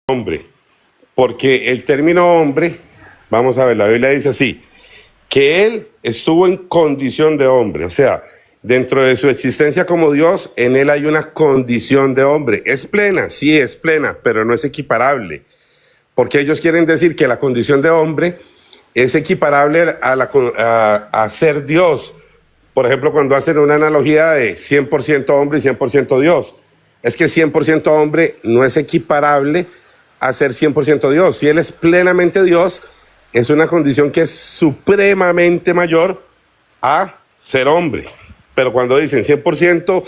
hombre, porque el término hombre, vamos a ver, la Biblia dice así, que él estuvo en condición de hombre, o sea, dentro de su existencia como Dios, en él hay una condición de hombre. ¿Es plena? Sí, es plena, pero no es equiparable, porque ellos quieren decir que la condición de hombre es equiparable a ser Dios. Por ejemplo, cuando hacen una analogía de 100% hombre y 100% Dios, es que 100% hombre no es equiparable a ser 100% Dios. Si él es plenamente Dios, es una condición que es supremamente mayor a ser hombre. Pero cuando dicen 100%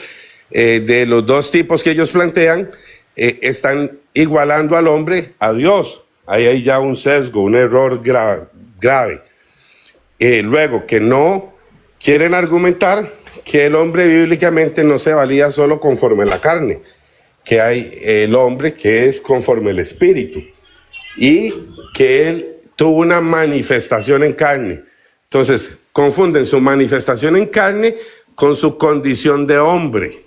de los dos tipos que ellos plantean, están igualando al hombre a Dios. Ahí hay ya un sesgo, un error grave. Luego, que no quieren argumentar que el hombre bíblicamente no se valía solo conforme a la carne, que hay el hombre que es conforme al espíritu y que él tuvo una manifestación en carne. Entonces, confunden su manifestación en carne con su condición de hombre.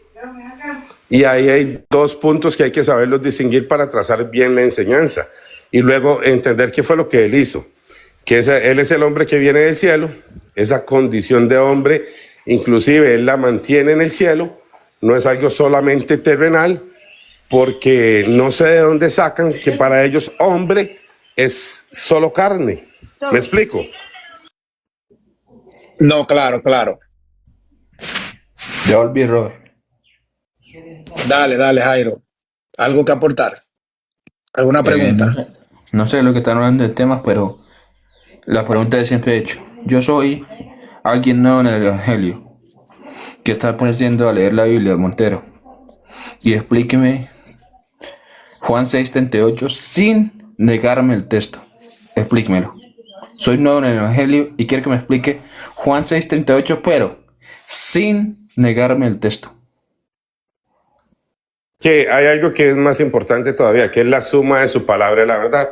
Y ahí hay dos puntos que hay que saberlos distinguir para trazar bien la enseñanza y luego entender qué fue lo que él hizo. Que él es el hombre que viene del cielo, esa condición de hombre, inclusive él la mantiene en el cielo, no es algo solamente terrenal, porque no sé de dónde sacan que para ellos hombre es solo carne. ¿Me explico? No, claro, claro. Ya volví, Robert. Dale, Jairo. ¿Algo que aportar? ¿Alguna pregunta? No sé lo que están hablando de temas, pero la pregunta que siempre he hecho. Yo soy alguien nuevo en el Evangelio que está aprendiendo a leer la Biblia, Montero. Y explíqueme Juan 6:38 sin negarme el texto. Explíquemelo. Soy nuevo en el Evangelio y quiero que me explique Juan 6:38, pero sin negarme el texto. Que hay algo que es más importante todavía, que es la suma de su palabra y la verdad.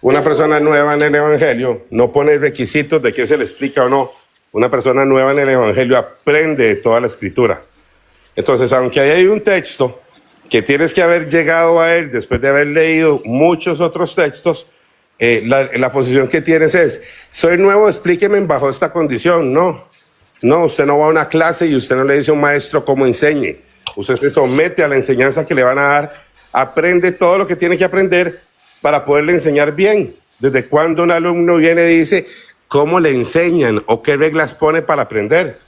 Una persona nueva en el Evangelio no pone requisitos de qué se le explica o no. Una persona nueva en el Evangelio aprende de toda la Escritura. Entonces, aunque ahí hay un texto que tienes que haber llegado a él después de haber leído muchos otros textos, la posición que tienes es, soy nuevo, explíqueme bajo esta condición. No, usted no va a una clase y usted no le dice a un maestro cómo enseñe. Usted se somete a la enseñanza que le van a dar, aprende todo lo que tiene que aprender para poderle enseñar bien. Desde cuando un alumno viene y dice cómo le enseñan o qué reglas pone para aprender.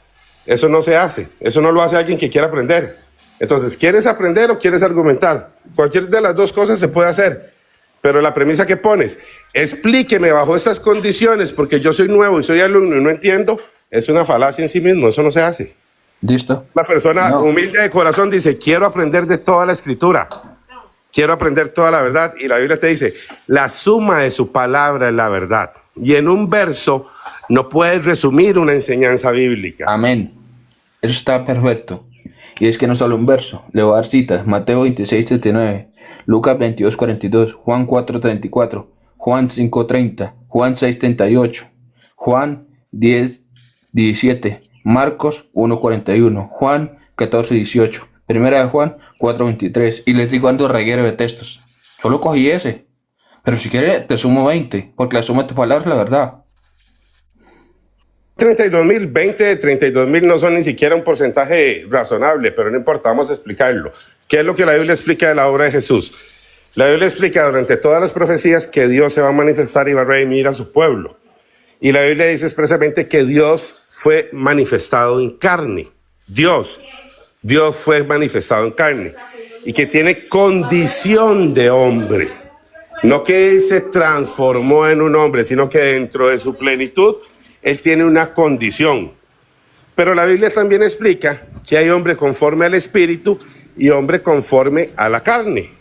Eso no se hace, eso no lo hace alguien que quiera aprender. Entonces, ¿quieres aprender o quieres argumentar? Cualquier de las dos cosas se puede hacer, pero la premisa que pones, explíqueme bajo estas condiciones porque yo soy nuevo y soy alumno y no entiendo, es una falacia en sí mismo, eso no se hace. ¿Listo? La persona humilde de corazón dice, quiero aprender de toda la Escritura, quiero aprender toda la verdad, y la Biblia te dice, la suma de su palabra es la verdad, y en un verso no puedes resumir una enseñanza bíblica. Amén. Eso está perfecto. Y es que no solo un verso, le voy a dar citas: Mateo 26:39, Lucas 22:42, Juan 4:34, Juan 5:30, Juan 6:38, Juan 10:17, Marcos 1:41, Juan 14:18, Primera de Juan 4:23, y les digo ando reguero de textos. Solo cogí ese, pero si quieres te sumo 20, porque la suma de tus palabras es la verdad. 32.000, 20 de 32.000 no son ni siquiera un porcentaje razonable, pero no importa, vamos a explicarlo. ¿Qué es lo que la Biblia explica de la obra de Jesús? La Biblia explica durante todas las profecías que Dios se va a manifestar y va a redimir a su pueblo. Y la Biblia dice expresamente que Dios fue manifestado en carne. Dios fue manifestado en carne y que tiene condición de hombre. No que él se transformó en un hombre, sino que dentro de su plenitud él tiene una condición. Pero la Biblia también explica que hay hombre conforme al espíritu y hombre conforme a la carne.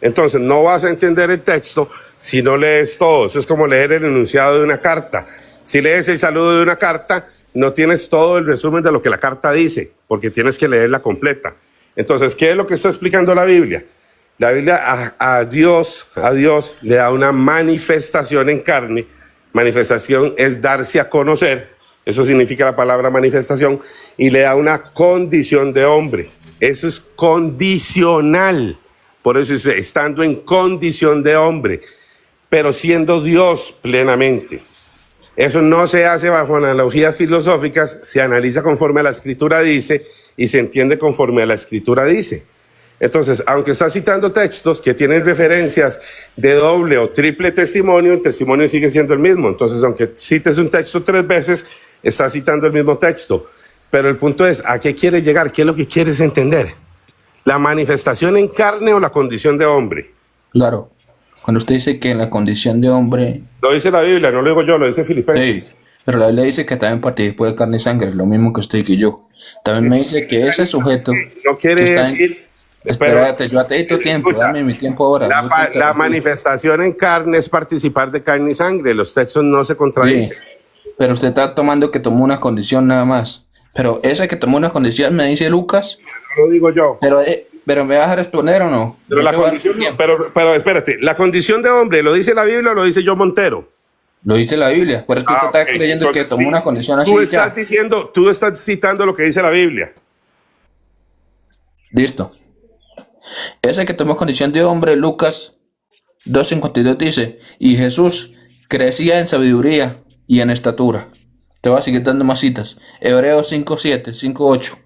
Entonces no vas a entender el texto si no lees todo. Eso es como leer el enunciado de una carta. Si lees el saludo de una carta, no tienes todo el resumen de lo que la carta dice, porque tienes que leerla completa. Entonces, ¿qué es lo que está explicando la Biblia? La Biblia a Dios le da una manifestación en carne. Manifestación es darse a conocer, eso significa la palabra manifestación, y le da una condición de hombre. Eso es condicional. Por eso dice, estando en condición de hombre, pero siendo Dios plenamente. Eso no se hace bajo analogías filosóficas, se analiza conforme a la Escritura dice y se entiende conforme a la Escritura dice. Entonces, aunque está citando textos que tienen referencias de doble o triple testimonio, el testimonio sigue siendo el mismo. Entonces, aunque cites un texto 3 veces, está citando el mismo texto. Pero el punto es, ¿a qué quieres llegar? ¿Qué es lo que quieres entender? ¿La manifestación en carne o la condición de hombre? Claro. Cuando usted dice que en la condición de hombre... Lo dice la Biblia, no lo digo yo, lo dice Filipenses. Sí, pero la Biblia dice que también participó de carne y sangre, lo mismo que usted y que yo. También me dice que ese sujeto... No quiere que está en- decir... Espérate, yo a ti tu tiempo, escucha, dame mi tiempo ahora. no te la interrumpí. manifestación en carne es participar de carne y sangre. Los textos no se contradicen. Sí, pero usted está tomando que tomó una condición nada más. Pero ese que tomó una condición me dice Lucas, No lo digo yo. pero ¿me vas a responder o no? Pero Yo la te voy a dar condición, tiempo. pero espérate, la condición de hombre, ¿lo dice la Biblia o lo dice yo Montero? Lo dice la Biblia, por eso usted Ok. está creyendo que Entonces, tomó sí, una condición así tú ya. estás diciendo, tú estás citando lo que dice la Biblia. Listo. Ese que tomó condición de hombre, Lucas 2:52 dice, y Jesús crecía en sabiduría y en estatura. Te voy a seguir dando más citas. Hebreos 5:7, 5:8.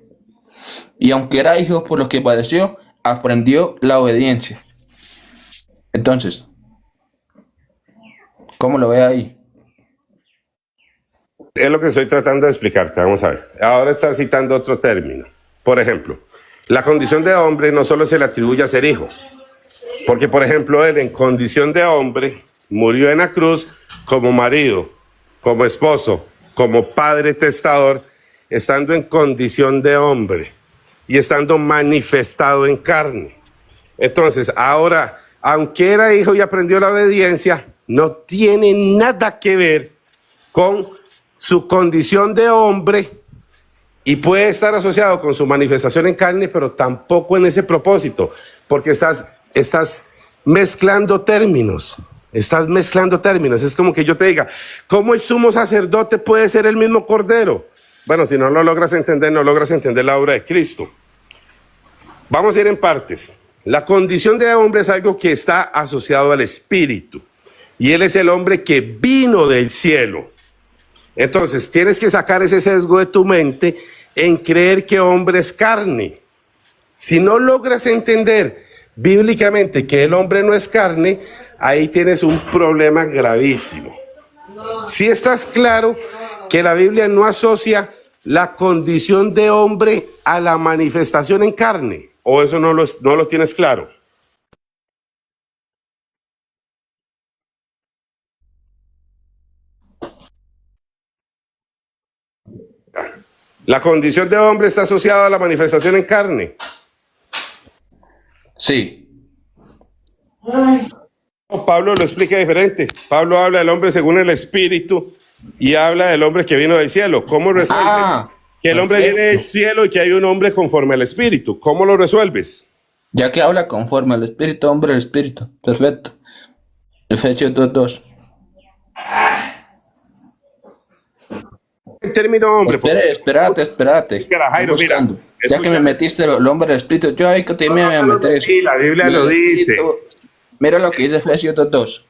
Y aunque era hijo por lo que padeció, aprendió la obediencia. Entonces, ¿cómo lo ve ahí? Es lo que estoy tratando de explicarte, vamos a ver. Ahora estás citando otro término. Por ejemplo, la condición de hombre no solo se le atribuye a ser hijo, porque por ejemplo él en condición de hombre murió en la cruz como marido, como esposo, como padre testador, estando en condición de hombre y estando manifestado en carne. Entonces, ahora, aunque era hijo y aprendió la obediencia, no tiene nada que ver con su condición de hombre y puede estar asociado con su manifestación en carne, pero tampoco en ese propósito, porque estás mezclando términos. Estás mezclando términos. Es como que yo te diga, ¿cómo el sumo sacerdote puede ser el mismo cordero? Bueno, si no lo logras entender, no logras entender la obra de Cristo. Vamos a ir en partes. La condición de hombre es algo que está asociado al espíritu. Y él es el hombre que vino del cielo. Entonces, tienes que sacar ese sesgo de tu mente en creer que hombre es carne. Si no logras entender bíblicamente que el hombre no es carne, ahí tienes un problema gravísimo. Si estás claro que la Biblia no asocia la condición de hombre a la manifestación en carne, o eso no lo tienes claro. La condición de hombre está asociada a la manifestación en carne. Sí, Pablo lo explica diferente. Pablo habla del hombre según el espíritu y habla del hombre que vino del cielo. ¿Cómo resuelves que el hombre viene del perfecto. cielo y que hay un hombre conforme al espíritu? ¿Cómo lo resuelves? Ya que habla conforme al espíritu, hombre, el espíritu. Perfecto. Efesios 2:2. El término hombre. Espérate. Explícala, Estoy Jairo, mira, buscando. Ya que escucha. me metiste el hombre del espíritu, yo ahí que te me voy a meter eso. Sí, la Biblia lo El dice. espíritu, mira lo que dice Efesios 2:2.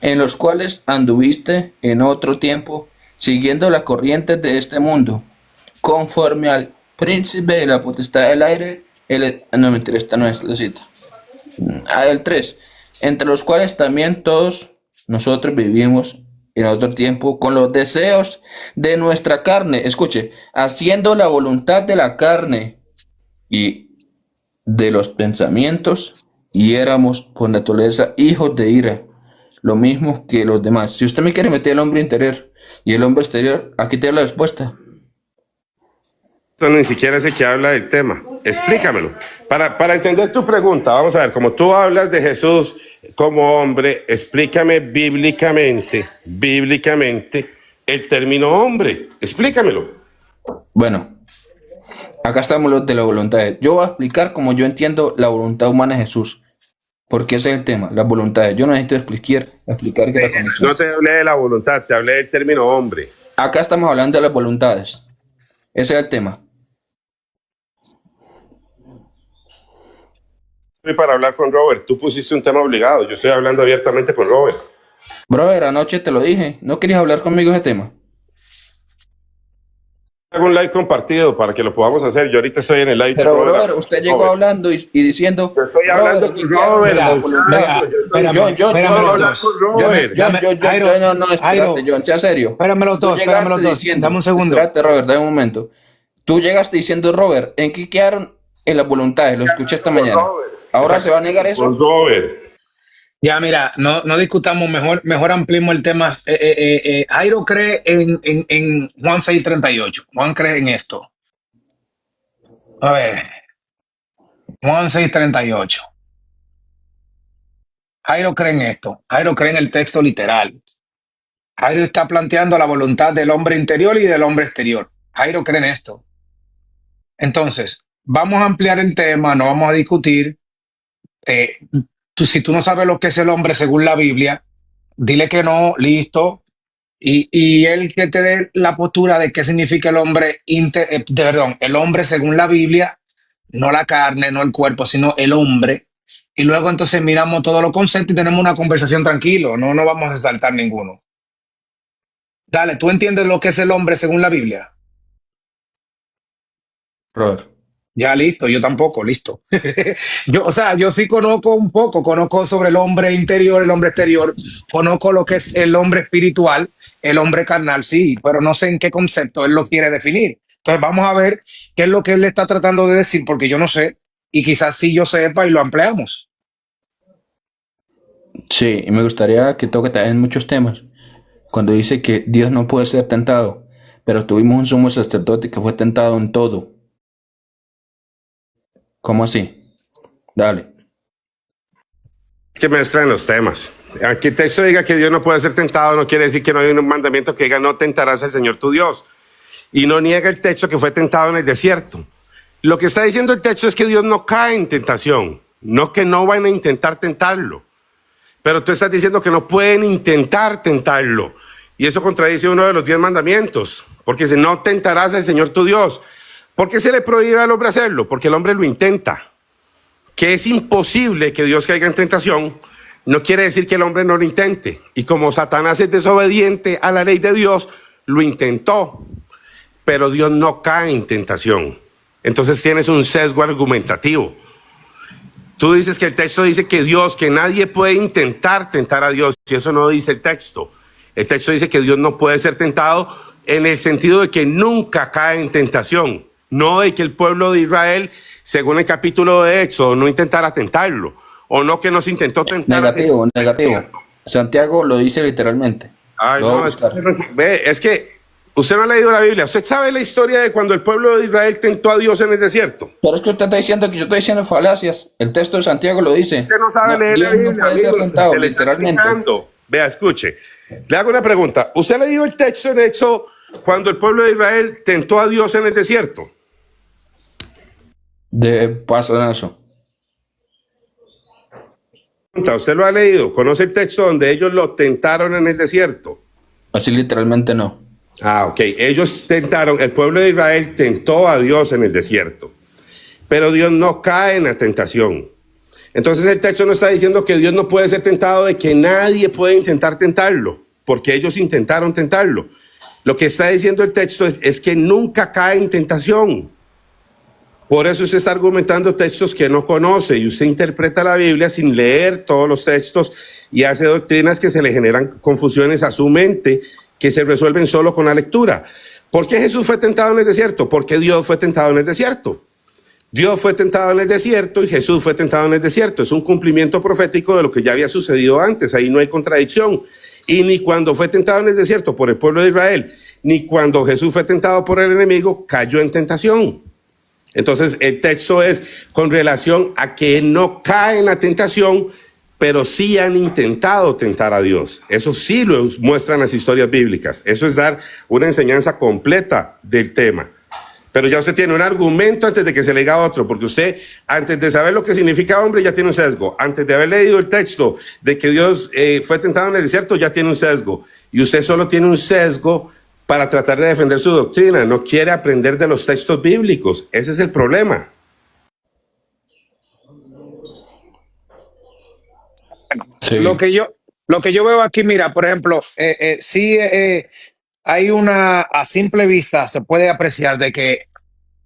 En los cuales anduviste en otro tiempo, siguiendo las corrientes de este mundo, conforme al príncipe de la potestad del aire, no mentira, esta no es la cita. El 3, entre los cuales también todos nosotros vivimos en otro tiempo con los deseos de nuestra carne, escuche, haciendo la voluntad de la carne y de los pensamientos, y éramos por naturaleza hijos de ira, lo mismo que los demás. Si usted me quiere meter el hombre interior y el hombre exterior, aquí te doy la respuesta. No, ni siquiera es el que habla del tema. Explícamelo. Para entender tu pregunta, vamos a ver, como tú hablas de Jesús como hombre, explícame bíblicamente el término hombre. Explícamelo. Bueno, acá estamos los de la voluntad. Yo voy a explicar cómo yo entiendo la voluntad humana de Jesús. Porque ese es el tema, las voluntades. Yo no necesito explicar que la condición. No te hablé de la voluntad, te hablé del término hombre. Acá estamos hablando de las voluntades. Ese es el tema. Estoy para hablar con Robert. Tú pusiste un tema obligado. Yo estoy hablando abiertamente con Robert. Brother, anoche te lo dije. ¿No querías hablar conmigo de ese tema? Hago un live compartido para que lo podamos hacer. Yo ahorita estoy en el live. Pero, brother, usted llegó hablando y diciendo... Yo estoy hablando con Robert. No, espérate, John, sea serio. Espéramelo todo, dame un segundo. Espérate, Robert, dame un momento. Tú llegaste diciendo, Robert, ¿en qué quedaron en las voluntades? Lo escuché esta mañana. ¿Ahora se va a negar eso? Con Robert. Ya, mira, no discutamos, mejor ampliemos el tema. Jairo cree en Juan 6:38. Juan cree en esto. A ver, Juan 6:38. Jairo cree en esto. Jairo cree en el texto literal. Jairo está planteando la voluntad del hombre interior y del hombre exterior. Jairo cree en esto. Entonces, vamos a ampliar el tema, no vamos a discutir. Si tú no sabes lo que es el hombre según la Biblia, dile que no, listo. Y él que te dé la postura de qué significa el hombre, el hombre según la Biblia, no la carne, no el cuerpo, sino el hombre. Y luego entonces miramos todos los conceptos y tenemos una conversación tranquilo, no vamos a resaltar ninguno. Dale, ¿tú entiendes lo que es el hombre según la Biblia? Robert. Ya, listo, yo tampoco, listo. yo sí conozco un poco, conozco sobre el hombre interior, el hombre exterior, conozco lo que es el hombre espiritual, el hombre carnal, sí, pero no sé en qué concepto él lo quiere definir. Entonces vamos a ver qué es lo que él le está tratando de decir, porque yo no sé, y quizás sí yo sepa y lo ampliamos. Sí, y me gustaría que toque también muchos temas. Cuando dice que Dios no puede ser tentado, pero tuvimos un sumo sacerdote que fue tentado en todo. ¿Cómo así? Dale. Que mezclan los temas. Aquí el texto diga que Dios no puede ser tentado, no quiere decir que no hay un mandamiento que diga no tentarás al Señor tu Dios. Y no niega el texto que fue tentado en el desierto. Lo que está diciendo el texto es que Dios no cae en tentación, no que no van a intentar tentarlo. Pero tú estás diciendo que no pueden intentar tentarlo. Y eso contradice uno de los 10 mandamientos. Porque dice, no tentarás al Señor tu Dios. ¿Por qué se le prohíbe al hombre hacerlo? Porque el hombre lo intenta. Que es imposible que Dios caiga en tentación, no quiere decir que el hombre no lo intente. Y como Satanás es desobediente a la ley de Dios, lo intentó. Pero Dios no cae en tentación. Entonces tienes un sesgo argumentativo. Tú dices que el texto dice que nadie puede intentar tentar a Dios. Y eso no dice el texto. El texto dice que Dios no puede ser tentado en el sentido de que nunca cae en tentación. No de que el pueblo de Israel, según el capítulo de Éxodo, no intentara tentarlo. O no que no se intentó tentar. Negativo. Santiago lo dice literalmente. Ay, no, es que usted no ha leído la Biblia. ¿Usted sabe la historia de cuando el pueblo de Israel tentó a Dios en el desierto? Pero es que usted está diciendo que yo estoy diciendo falacias. El texto de Santiago lo dice. Usted no sabe leer la Biblia, no puede ser tentado, literalmente. Vea, escuche. Le hago una pregunta. ¿Usted ha leído el texto en Éxodo cuando el pueblo de Israel tentó a Dios en el desierto? De pasonazo. ¿Usted lo ha leído? ¿Conoce el texto donde ellos lo tentaron en el desierto? Así literalmente no. Ah, ok. Ellos tentaron, el pueblo de Israel tentó a Dios en el desierto. Pero Dios no cae en la tentación. Entonces el texto no está diciendo que Dios no puede ser tentado, de que nadie puede intentar tentarlo, porque ellos intentaron tentarlo. Lo que está diciendo el texto es que nunca cae en tentación. Por eso usted está argumentando textos que no conoce y usted interpreta la Biblia sin leer todos los textos y hace doctrinas que se le generan confusiones a su mente que se resuelven solo con la lectura. ¿Por qué Jesús fue tentado en el desierto? Porque Dios fue tentado en el desierto. Dios fue tentado en el desierto y Jesús fue tentado en el desierto. Es un cumplimiento profético de lo que ya había sucedido antes. Ahí no hay contradicción. Y ni cuando fue tentado en el desierto por el pueblo de Israel, ni cuando Jesús fue tentado por el enemigo, cayó en tentación. Entonces el texto es con relación a que no cae en la tentación, pero sí han intentado tentar a Dios. Eso sí lo muestran las historias bíblicas. Eso es dar una enseñanza completa del tema. Pero ya usted tiene un argumento antes de que se le diga otro, porque usted, antes de saber lo que significa hombre, ya tiene un sesgo. Antes de haber leído el texto de que Dios fue tentado en el desierto, ya tiene un sesgo. Y usted solo tiene un sesgo para tratar de defender su doctrina. No quiere aprender de los textos bíblicos. Ese es el problema. Sí. Lo que yo veo aquí, mira, por ejemplo, sí hay a simple vista se puede apreciar de que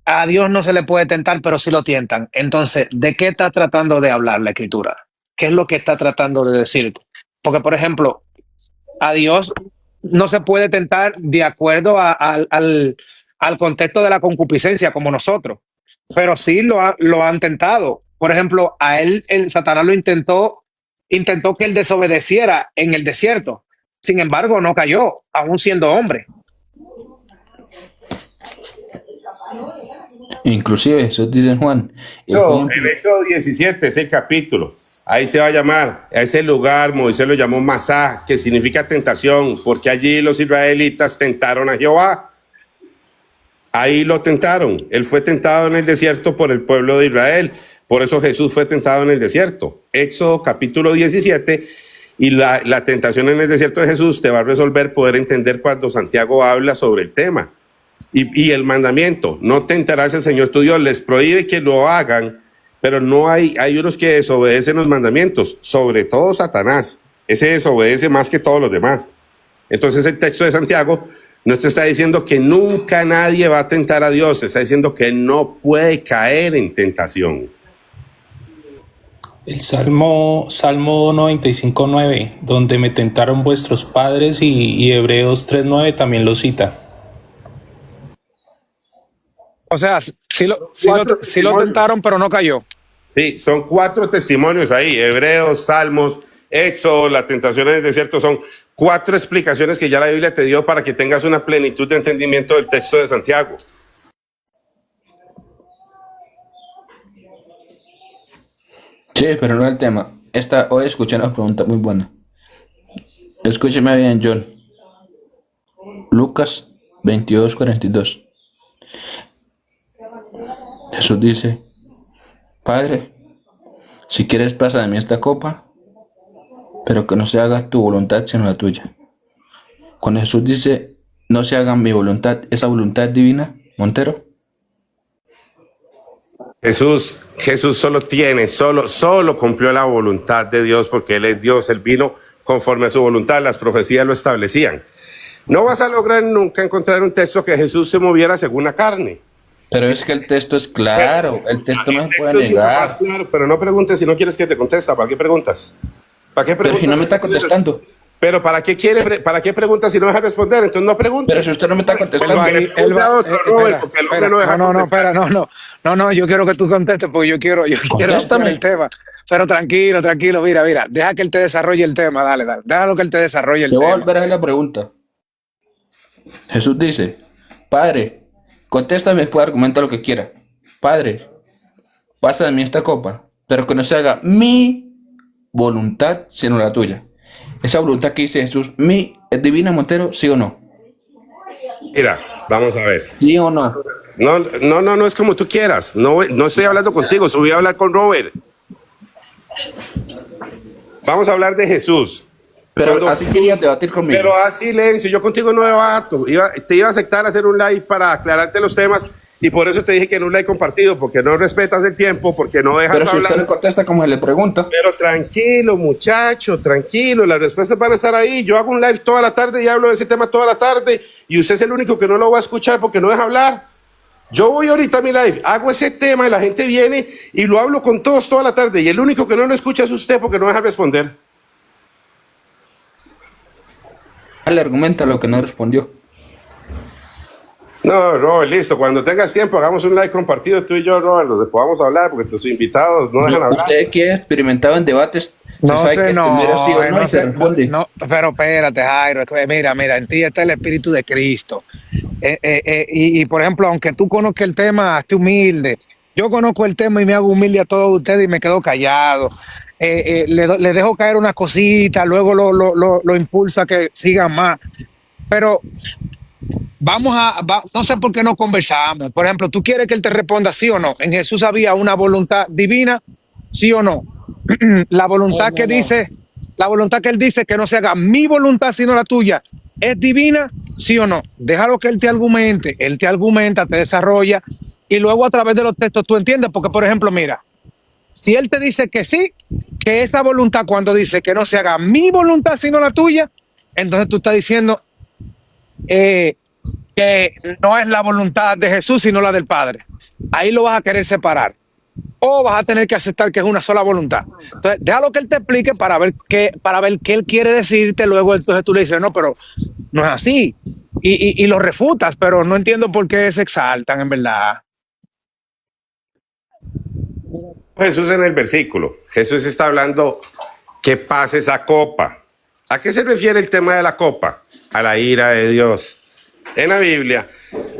a Dios no se le puede tentar, pero sí lo tientan. Entonces, ¿de qué está tratando de hablar la escritura? ¿Qué es lo que está tratando de decir? Porque, por ejemplo, a Dios no se puede tentar de acuerdo al contexto de la concupiscencia como nosotros, pero sí lo han tentado. Por ejemplo, a él, el Satanás intentó que él desobedeciera en el desierto. Sin embargo, no cayó, aún siendo hombre. Inclusive, eso dice en Juan. En Éxodo 17, ese capítulo, ahí te va a llamar, a ese lugar Moisés lo llamó Masá, que significa tentación, porque allí los israelitas tentaron a Jehová. Ahí lo tentaron. Él fue tentado en el desierto por el pueblo de Israel. Por eso Jesús fue tentado en el desierto. Éxodo capítulo 17, y la tentación en el desierto de Jesús te va a resolver poder entender cuando Santiago habla sobre el tema. Y el mandamiento, no tentarás al Señor tu Dios, les prohíbe que lo hagan, pero no hay unos que desobedecen los mandamientos, sobre todo Satanás. Ese desobedece más que todos los demás. Entonces el texto de Santiago no te está diciendo que nunca nadie va a tentar a Dios, te está diciendo que no puede caer en tentación. El Salmo 95:9, donde me tentaron vuestros padres, y Hebreos 3:9 también lo cita. O sea, sí lo tentaron, pero no cayó. Sí, son 4 testimonios ahí, Hebreos, Salmos, Éxodo, la tentación en el desierto, son 4 explicaciones que ya la Biblia te dio para que tengas una plenitud de entendimiento del texto de Santiago. Sí, pero no es el tema. Hoy escuché una pregunta muy buena. Escúcheme bien, John. Lucas 22:42. Jesús dice: Padre, si quieres pasa de mí esta copa, pero que no se haga tu voluntad sino la tuya. Cuando Jesús dice no se haga mi voluntad, ¿esa voluntad divina, Montero? Jesús solo cumplió la voluntad de Dios porque Él es Dios, Él vino conforme a su voluntad, las profecías lo establecían. No vas a lograr nunca encontrar un texto que Jesús se moviera según la carne. Pero es que el texto es claro, el texto no se puede Es mucho negar. más claro, pero no preguntes si no quieres que te conteste. ¿Para qué preguntas? ¿Para qué Pero preguntas? si no me está contestando. Pero ¿para qué preguntas si no deja responder? Entonces no preguntes. Pero si usted no me está contestando. Pregunte a otro, Robert, porque el hombre no deja contestar. No, yo quiero que tú contestes porque yo quiero Contéstame. el tema. Pero tranquilo, mira, deja que él te desarrolle el tema, dale, déjalo que él te desarrolle el Yo voy a tema. volver a hacer la pregunta. Jesús dice: Padre, contéstame, pues argumenta lo que quiera. Padre, pasa de mí esta copa, pero que no se haga mi voluntad sino la tuya. Esa voluntad que dice Jesús, ¿es divina, Montero? ¿Sí o no? Mira, vamos a ver. ¿Sí o no? No es como tú quieras. No estoy hablando contigo, subí a hablar con Robert. Vamos a hablar de Jesús. Pero así querías debatir conmigo. Pero haz silencio, yo contigo no debato. Te iba a aceptar hacer un live para aclararte los temas y por eso te dije que en un live compartido, porque no respetas el tiempo, porque no dejas Pero si hablar. usted le contesta como se le pregunta. Pero tranquilo, muchacho, tranquilo, las respuestas van a estar ahí. Yo hago un live toda la tarde y hablo de ese tema toda la tarde y usted es el único que no lo va a escuchar porque no deja hablar. Yo voy ahorita a mi live, hago ese tema y la gente viene y lo hablo con todos toda la tarde y el único que no lo escucha es usted porque no deja responder. Le argumenta lo que no respondió. No, Robert, listo. Cuando tengas tiempo, hagamos un live compartido tú y yo, Robert, donde podamos hablar, porque tus invitados no dejan hablar. Usted que ha experimentado en debates, No sabe sé, que primero sí o no y se responde. no, pero espérate, Jairo, es que mira, en ti está el Espíritu de Cristo. Y por ejemplo, aunque tú conozcas el tema, hazte humilde. Yo conozco el tema y me hago humilde a todos ustedes y me quedo callado. Le dejo caer una cosita, luego lo impulsa a que sigan más. Pero no sé por qué no conversamos. Por ejemplo, ¿tú quieres que él te responda sí o no? ¿En Jesús había una voluntad divina? ¿Sí o no? La voluntad que él dice que no se haga mi voluntad sino la tuya, ¿es divina? ¿Sí o no? Déjalo que él te argumenta, te desarrolla y luego a través de los textos tú entiendes. Porque, por ejemplo, mira, Si él te dice que sí, que esa voluntad, cuando dice que no se haga mi voluntad sino la tuya, entonces tú estás diciendo que no es la voluntad de Jesús sino la del Padre. Ahí lo vas a querer separar. O vas a tener que aceptar que es una sola voluntad. Entonces, déjalo que él te explique para ver qué él quiere decirte. Luego, entonces tú le dices, no, pero no es así. Y lo refutas, pero no entiendo por qué se exaltan, en verdad. Jesús en el versículo. Jesús está hablando que pase esa copa. ¿A qué se refiere el tema de la copa? A la ira de Dios. En la Biblia,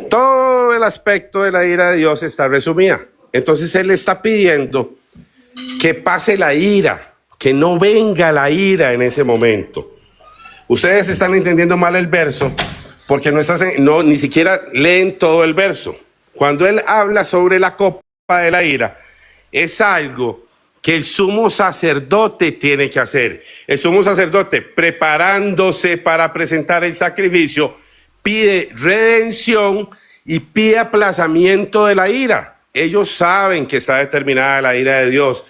todo el aspecto de la ira de Dios está resumida. Entonces Él está pidiendo que pase la ira, que no venga la ira en ese momento. Ustedes están entendiendo mal el verso porque ni siquiera leen todo el verso. Cuando Él habla sobre la copa de la ira, es algo que el sumo sacerdote tiene que hacer. El sumo sacerdote, preparándose para presentar el sacrificio, pide redención y pide aplazamiento de la ira. Ellos saben que está determinada la ira de Dios,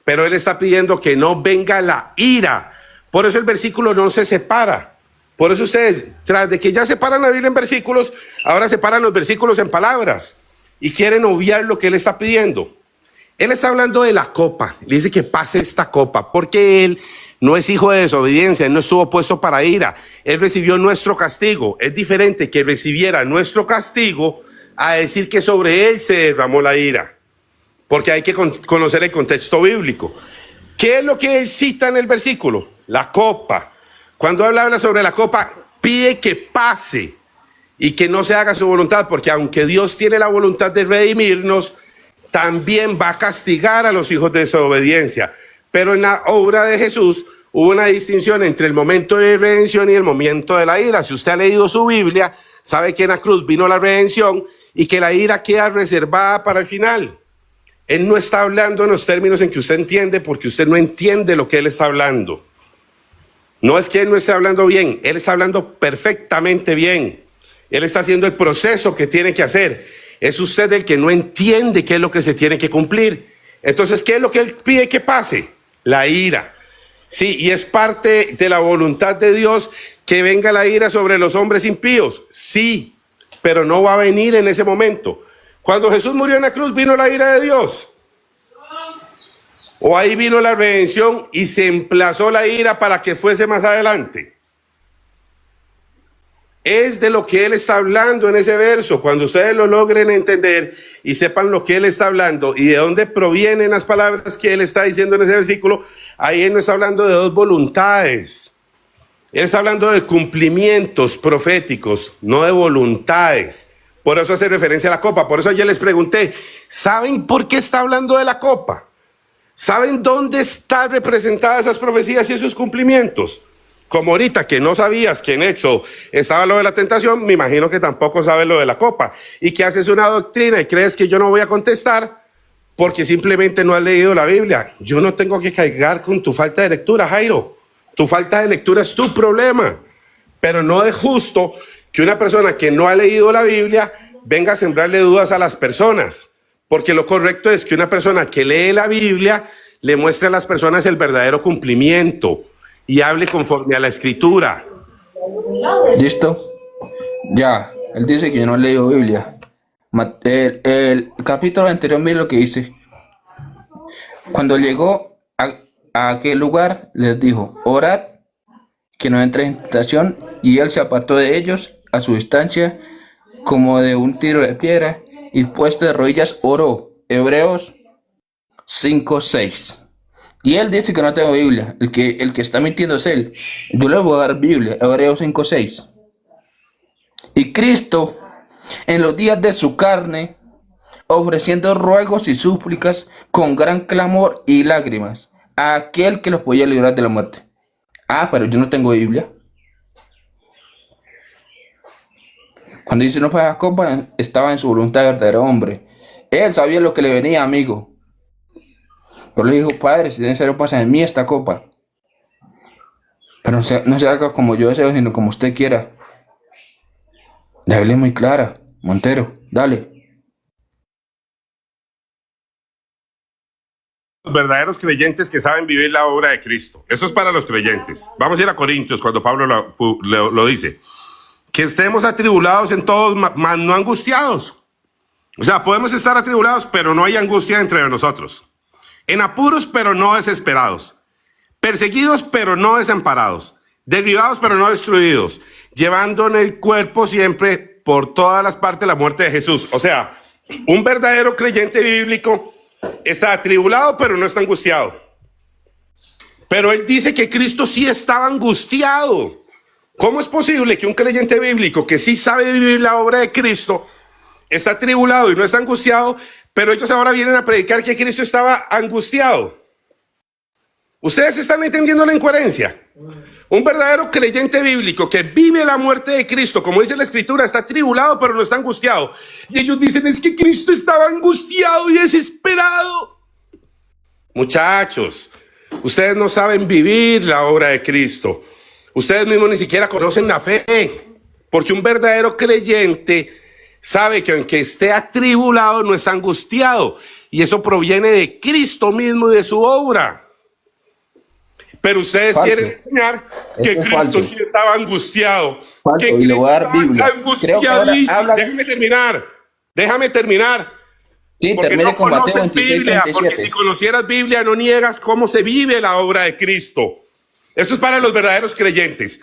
pero Él está pidiendo que no venga la ira. Por eso el versículo no se separa. Por eso ustedes, tras de que ya separan la Biblia en versículos, ahora separan los versículos en palabras y quieren obviar lo que Él está pidiendo. Él está hablando de la copa, le dice que pase esta copa, porque Él no es hijo de desobediencia, Él no estuvo puesto para ira, Él recibió nuestro castigo. Es diferente que recibiera nuestro castigo a decir que sobre Él se derramó la ira, porque hay que conocer el contexto bíblico. ¿Qué es lo que Él cita en el versículo? La copa. Cuando Él habla sobre la copa, pide que pase y que no se haga su voluntad, porque aunque Dios tiene la voluntad de redimirnos, también va a castigar a los hijos de desobediencia. Pero en la obra de Jesús hubo una distinción entre el momento de redención y el momento de la ira. Si usted ha leído su Biblia, sabe que en la cruz vino la redención y que la ira queda reservada para el final. Él no está hablando en los términos en que usted entiende, porque usted no entiende lo que Él está hablando. No es que Él no esté hablando bien, Él está hablando perfectamente bien. Él está haciendo el proceso que tiene que hacer. Es usted el que no entiende qué es lo que se tiene que cumplir. Entonces, ¿qué es lo que Él pide que pase? La ira. Sí, y es parte de la voluntad de Dios que venga la ira sobre los hombres impíos. Sí, pero no va a venir en ese momento. Cuando Jesús murió en la cruz, ¿vino la ira de Dios? ¿O ahí vino la redención y se emplazó la ira para que fuese más adelante? Es de lo que Él está hablando en ese verso. Cuando ustedes lo logren entender y sepan lo que Él está hablando y de dónde provienen las palabras que Él está diciendo en ese versículo, ahí Él no está hablando de dos voluntades. Él está hablando de cumplimientos proféticos, no de voluntades. Por eso hace referencia a la copa. Por eso ayer les pregunté, ¿saben por qué está hablando de la copa? ¿Saben dónde están representadas esas profecías y esos cumplimientos? Como ahorita que no sabías que en Éxodo estaba lo de la tentación, me imagino que tampoco sabes lo de la copa. Y que haces una doctrina y crees que yo no voy a contestar porque simplemente no has leído la Biblia. Yo no tengo que cargar con tu falta de lectura, Jairo. Tu falta de lectura es tu problema. Pero no es justo que una persona que no ha leído la Biblia venga a sembrarle dudas a las personas. Porque lo correcto es que una persona que lee la Biblia le muestre a las personas el verdadero cumplimiento y hable conforme a la Escritura. ¿Listo? Ya, él dice que yo no he leído Biblia. El capítulo anterior, mire lo que dice. Cuando llegó a aquel lugar, les dijo, orad, que no entre en tentación, y él se apartó de ellos a su distancia, como de un tiro de piedra, y puesto de rodillas oró. Hebreos 5:6. Y él dice que no tengo Biblia. El que está mintiendo es él. Yo le voy a dar Biblia. Hebreos 5:6. Y Cristo, en los días de su carne, ofreciendo ruegos y súplicas con gran clamor y lágrimas a aquel que los podía librar de la muerte. Ah, pero yo no tengo Biblia. Cuando dice no fue a copa, estaba en su voluntad de verdadero hombre. Él sabía lo que le venía, amigo. Pero le dijo, Padre, si es necesario pasa en mí esta copa. Pero no se haga como yo deseo, sino como usted quiera. La Biblia es muy clara. Montero, dale. los verdaderos creyentes que saben vivir la obra de Cristo. Eso es para los creyentes. Vamos a ir a Corintios cuando Pablo lo dice. Que estemos atribulados en todos, mas no angustiados. O sea, podemos estar atribulados, pero no hay angustia entre nosotros. En apuros, pero no desesperados. Perseguidos, pero no desamparados. Derribados, pero no destruidos. Llevando en el cuerpo siempre por todas las partes la muerte de Jesús. O sea, un verdadero creyente bíblico está atribulado, pero no está angustiado. Pero él dice que Cristo sí estaba angustiado. ¿Cómo es posible que un creyente bíblico que sí sabe vivir la obra de Cristo está atribulado y no está angustiado, pero ellos ahora vienen a predicar que Cristo estaba angustiado? ¿Ustedes están entendiendo la incoherencia? Un verdadero creyente bíblico que vive la muerte de Cristo, como dice la Escritura, está atribulado pero no está angustiado. Y ellos dicen, es que Cristo estaba angustiado y desesperado. Muchachos, ustedes no saben vivir la obra de Cristo. Ustedes mismos ni siquiera conocen la fe. Porque un verdadero creyente sabe que aunque esté atribulado, no está angustiado. Y eso proviene de Cristo mismo y de su obra. Pero ustedes quieren enseñar que Cristo sí estaba angustiado. Falso, que y le voy a dar Biblia. Angustiadísimo. Déjame terminar. Sí, porque termine no con Mateo conoces 26, Biblia, 37. porque si conocieras Biblia no niegas cómo se vive la obra de Cristo. Esto es para los verdaderos creyentes,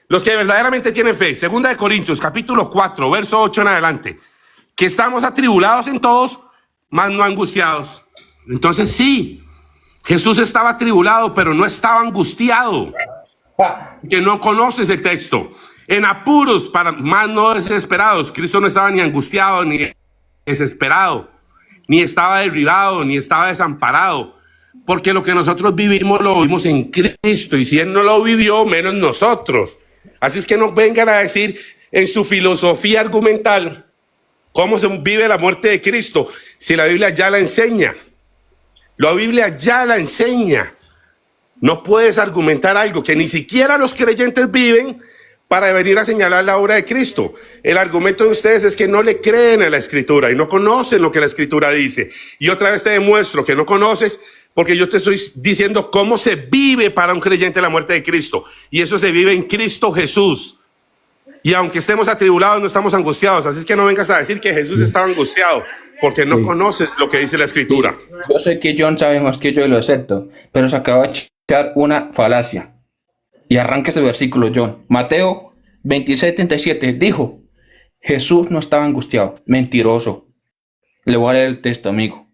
los que verdaderamente tienen fe. Segunda de Corintios, capítulo 4, verso 8 en adelante. Que estamos atribulados en todos, mas no angustiados. Entonces sí, Jesús estaba atribulado, pero no estaba angustiado. Que no conoces el texto. En apuros, mas no desesperados. Cristo no estaba ni angustiado, ni desesperado, ni estaba derribado, ni estaba desamparado. Porque lo que nosotros vivimos, lo vivimos en Cristo. Y si Él no lo vivió, menos nosotros. Así es que no vengan a decir en su filosofía argumental cómo se vive la muerte de Cristo, si la Biblia ya la enseña. La Biblia ya la enseña. No puedes argumentar algo que ni siquiera los creyentes viven para venir a señalar la obra de Cristo. El argumento de ustedes es que no le creen a la Escritura y no conocen lo que la Escritura dice. Y otra vez te demuestro que no conoces, porque yo te estoy diciendo cómo se vive para un creyente la muerte de Cristo. Y eso se vive en Cristo Jesús. Y aunque estemos atribulados, no estamos angustiados. Así es que no vengas a decir que Jesús estaba angustiado, porque no conoces lo que dice la Escritura. Yo sé que John sabe más que yo y lo acepto, pero se acaba de echar una falacia. Y arranca ese versículo, John. Mateo 26:37 dijo, Jesús no estaba angustiado. Mentiroso. Le voy a leer el texto, amigo.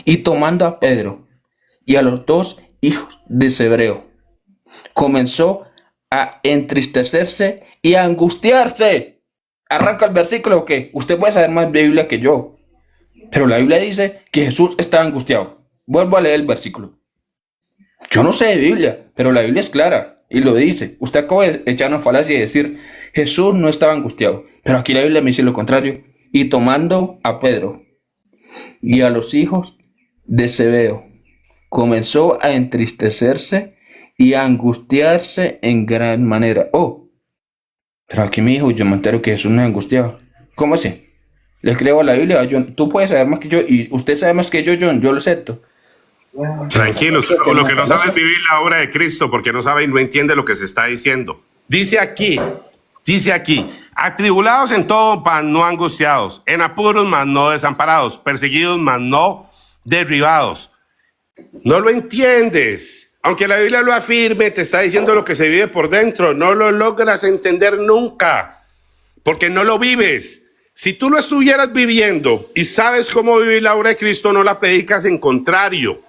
Y tomando a Pedro y a los dos hijos de Zebedeo, comenzó a entristecerse y a angustiarse. Arranca el versículo que usted puede saber más de Biblia que yo, pero la Biblia dice que Jesús estaba angustiado. Vuelvo a leer el versículo. Yo no sé de Biblia, pero la Biblia es clara y lo dice. Usted acaba de echar una falacia y decir Jesús no estaba angustiado, pero aquí la Biblia me dice lo contrario. Y tomando a Pedro y a los hijos de Zebedeo, comenzó a entristecerse y a angustiarse en gran manera. Oh, pero aquí me dijo, yo me entero que Jesús no es angustiado. ¿Cómo así? Le creo a la Biblia, John. Tú puedes saber más que yo y usted sabe más que yo, John. Yo lo acepto. Tranquilos, lo que no sabe es vivir la obra de Cristo, porque no sabe y no entiende lo que se está diciendo. Dice aquí, atribulados en todo, mas no angustiados, en apuros, mas no desamparados, perseguidos, mas no derribados. No lo entiendes. Aunque la Biblia lo afirme, te está diciendo lo que se vive por dentro. No lo logras entender nunca, porque no lo vives. Si tú lo estuvieras viviendo y sabes cómo vivir la obra de Cristo, no la predicas en contrario.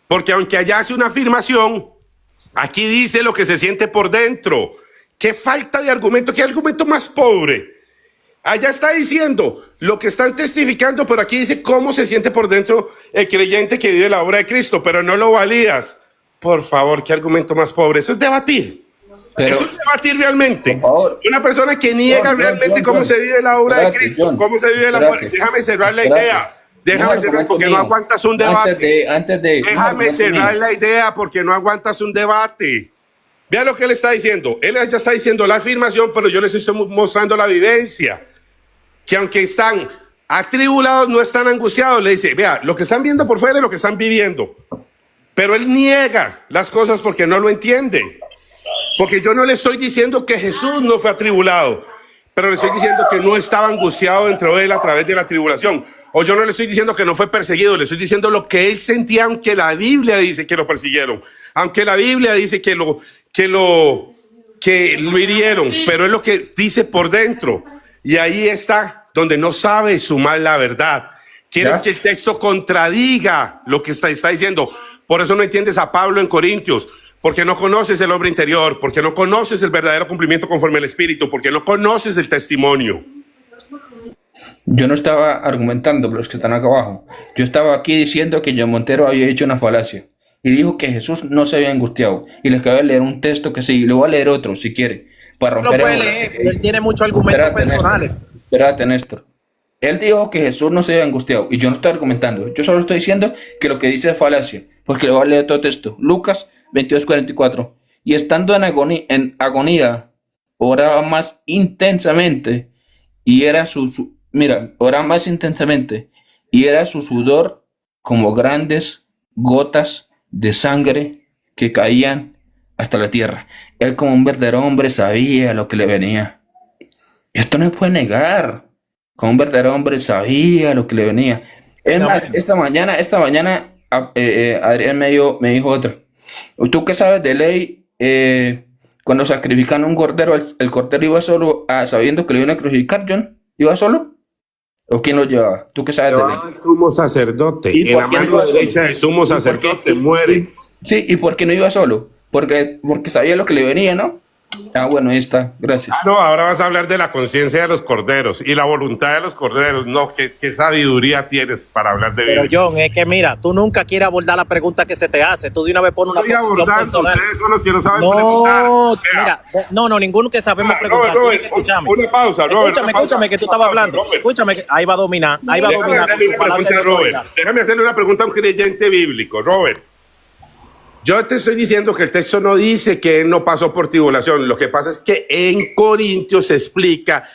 Porque aunque allá hace una afirmación, aquí dice lo que se siente por dentro. Qué falta de argumento, qué argumento más pobre. Allá está diciendo lo que están testificando, pero aquí dice cómo se siente por dentro el creyente que vive la obra de Cristo, pero no lo validas. Por favor, qué argumento más pobre. Eso es debatir. Pero, eso es debatir realmente. por favor. Una persona que niega realmente cómo se vive la obra de Cristo, John, cómo se vive la muerte. Déjame cerrar la idea. Déjame cerrar porque no aguantas un debate. Déjame cerrar la idea porque no aguantas un debate. Vea lo que él está diciendo. Él ya está diciendo la afirmación, pero yo les estoy mostrando la vivencia. Que aunque están atribulados, no están angustiados. Le dice, vea, lo que están viendo por fuera es lo que están viviendo. Pero él niega las cosas porque no lo entiende. Porque yo no le estoy diciendo que Jesús no fue atribulado, pero le estoy diciendo que no estaba angustiado dentro de él a través de la tribulación. O yo no le estoy diciendo que no fue perseguido, le estoy diciendo lo que él sentía, aunque la Biblia dice que lo persiguieron, aunque la Biblia dice que lo hirieron, pero es lo que dice por dentro. Y ahí está donde no sabe sumar la verdad. Quieres que el texto contradiga lo que está diciendo. Por eso no entiendes a Pablo en Corintios, porque no conoces el hombre interior, porque no conoces el verdadero cumplimiento conforme al Espíritu, porque no conoces el testimonio. Yo no estaba argumentando por los que están acá abajo. Yo estaba aquí diciendo que John Montero había hecho una falacia. Y dijo que Jesús no se había angustiado. Y les acabo de leer un texto que sí, le voy a leer otro si quiere. Para romper No puede leer, él tiene muchos argumentos personales. Espérate, Néstor. Él dijo que Jesús no se había angustiado. Y yo no estoy argumentando. Yo solo estoy diciendo que lo que dice es falacia. Porque le voy a leer todo texto. Lucas 22:44. Y estando en agonía, oraba más intensamente. Y era oraba más intensamente. Y era su sudor como grandes gotas de sangre que caían hasta la tierra. Él, como un verdadero hombre, sabía lo que le venía. Esto no se puede negar. Como un verdadero hombre sabía lo que le venía. Es más, esta mañana Adrián me dijo otra. ¿Tú qué sabes de ley? Cuando sacrifican un cordero, el cordero iba solo, sabiendo que le iban a crucificar, John. ¿Iba solo? ¿O quién lo llevaba? ¿Tú qué sabes de ley? El sumo sacerdote, en la mano derecha del sumo sacerdote muere. Sí, ¿y por qué no iba solo? Porque sabía lo que le venía, ¿no? Bueno, ahí está, gracias. No, ahora vas a hablar de la conciencia de los corderos y la voluntad de los corderos. No, ¿qué sabiduría tienes para hablar de Pero Biblia? John, es que mira, tú nunca quieres abordar la pregunta que se te hace. Tú de una vez pones una Estoy posición abordando, personal. ustedes son los que no saben No, preguntar. mira, no, ninguno que sabemos preguntar. Robert, Escúchame. una pausa, Robert. Escúchame que tú estabas hablando. Escúchame, que ahí va a dominar. Ahí va a Déjame dominar. hacerle una Tu pregunta palabra a de Robert. autoridad. Déjame hacerle una pregunta a un creyente bíblico. Robert, yo te estoy diciendo que el texto no dice que él no pasó por tribulación. Lo que pasa es que en Corintios se explica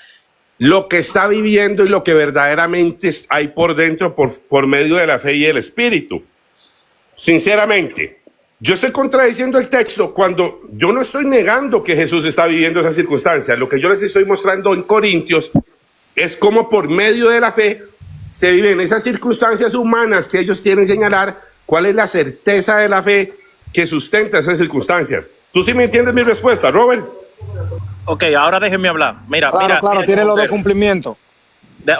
lo que está viviendo y lo que verdaderamente hay por dentro por medio de la fe y el Espíritu. Sinceramente, yo estoy contradiciendo el texto cuando yo no estoy negando que Jesús está viviendo esas circunstancias. Lo que yo les estoy mostrando en Corintios es cómo por medio de la fe se viven esas circunstancias humanas que ellos quieren señalar, cuál es la certeza de la fe que sustenta esas circunstancias. ¿Tú sí me entiendes mi respuesta, Robert? Ok, ahora déjenme hablar. Mira, Claro, tiene los dos Montero. cumplimientos.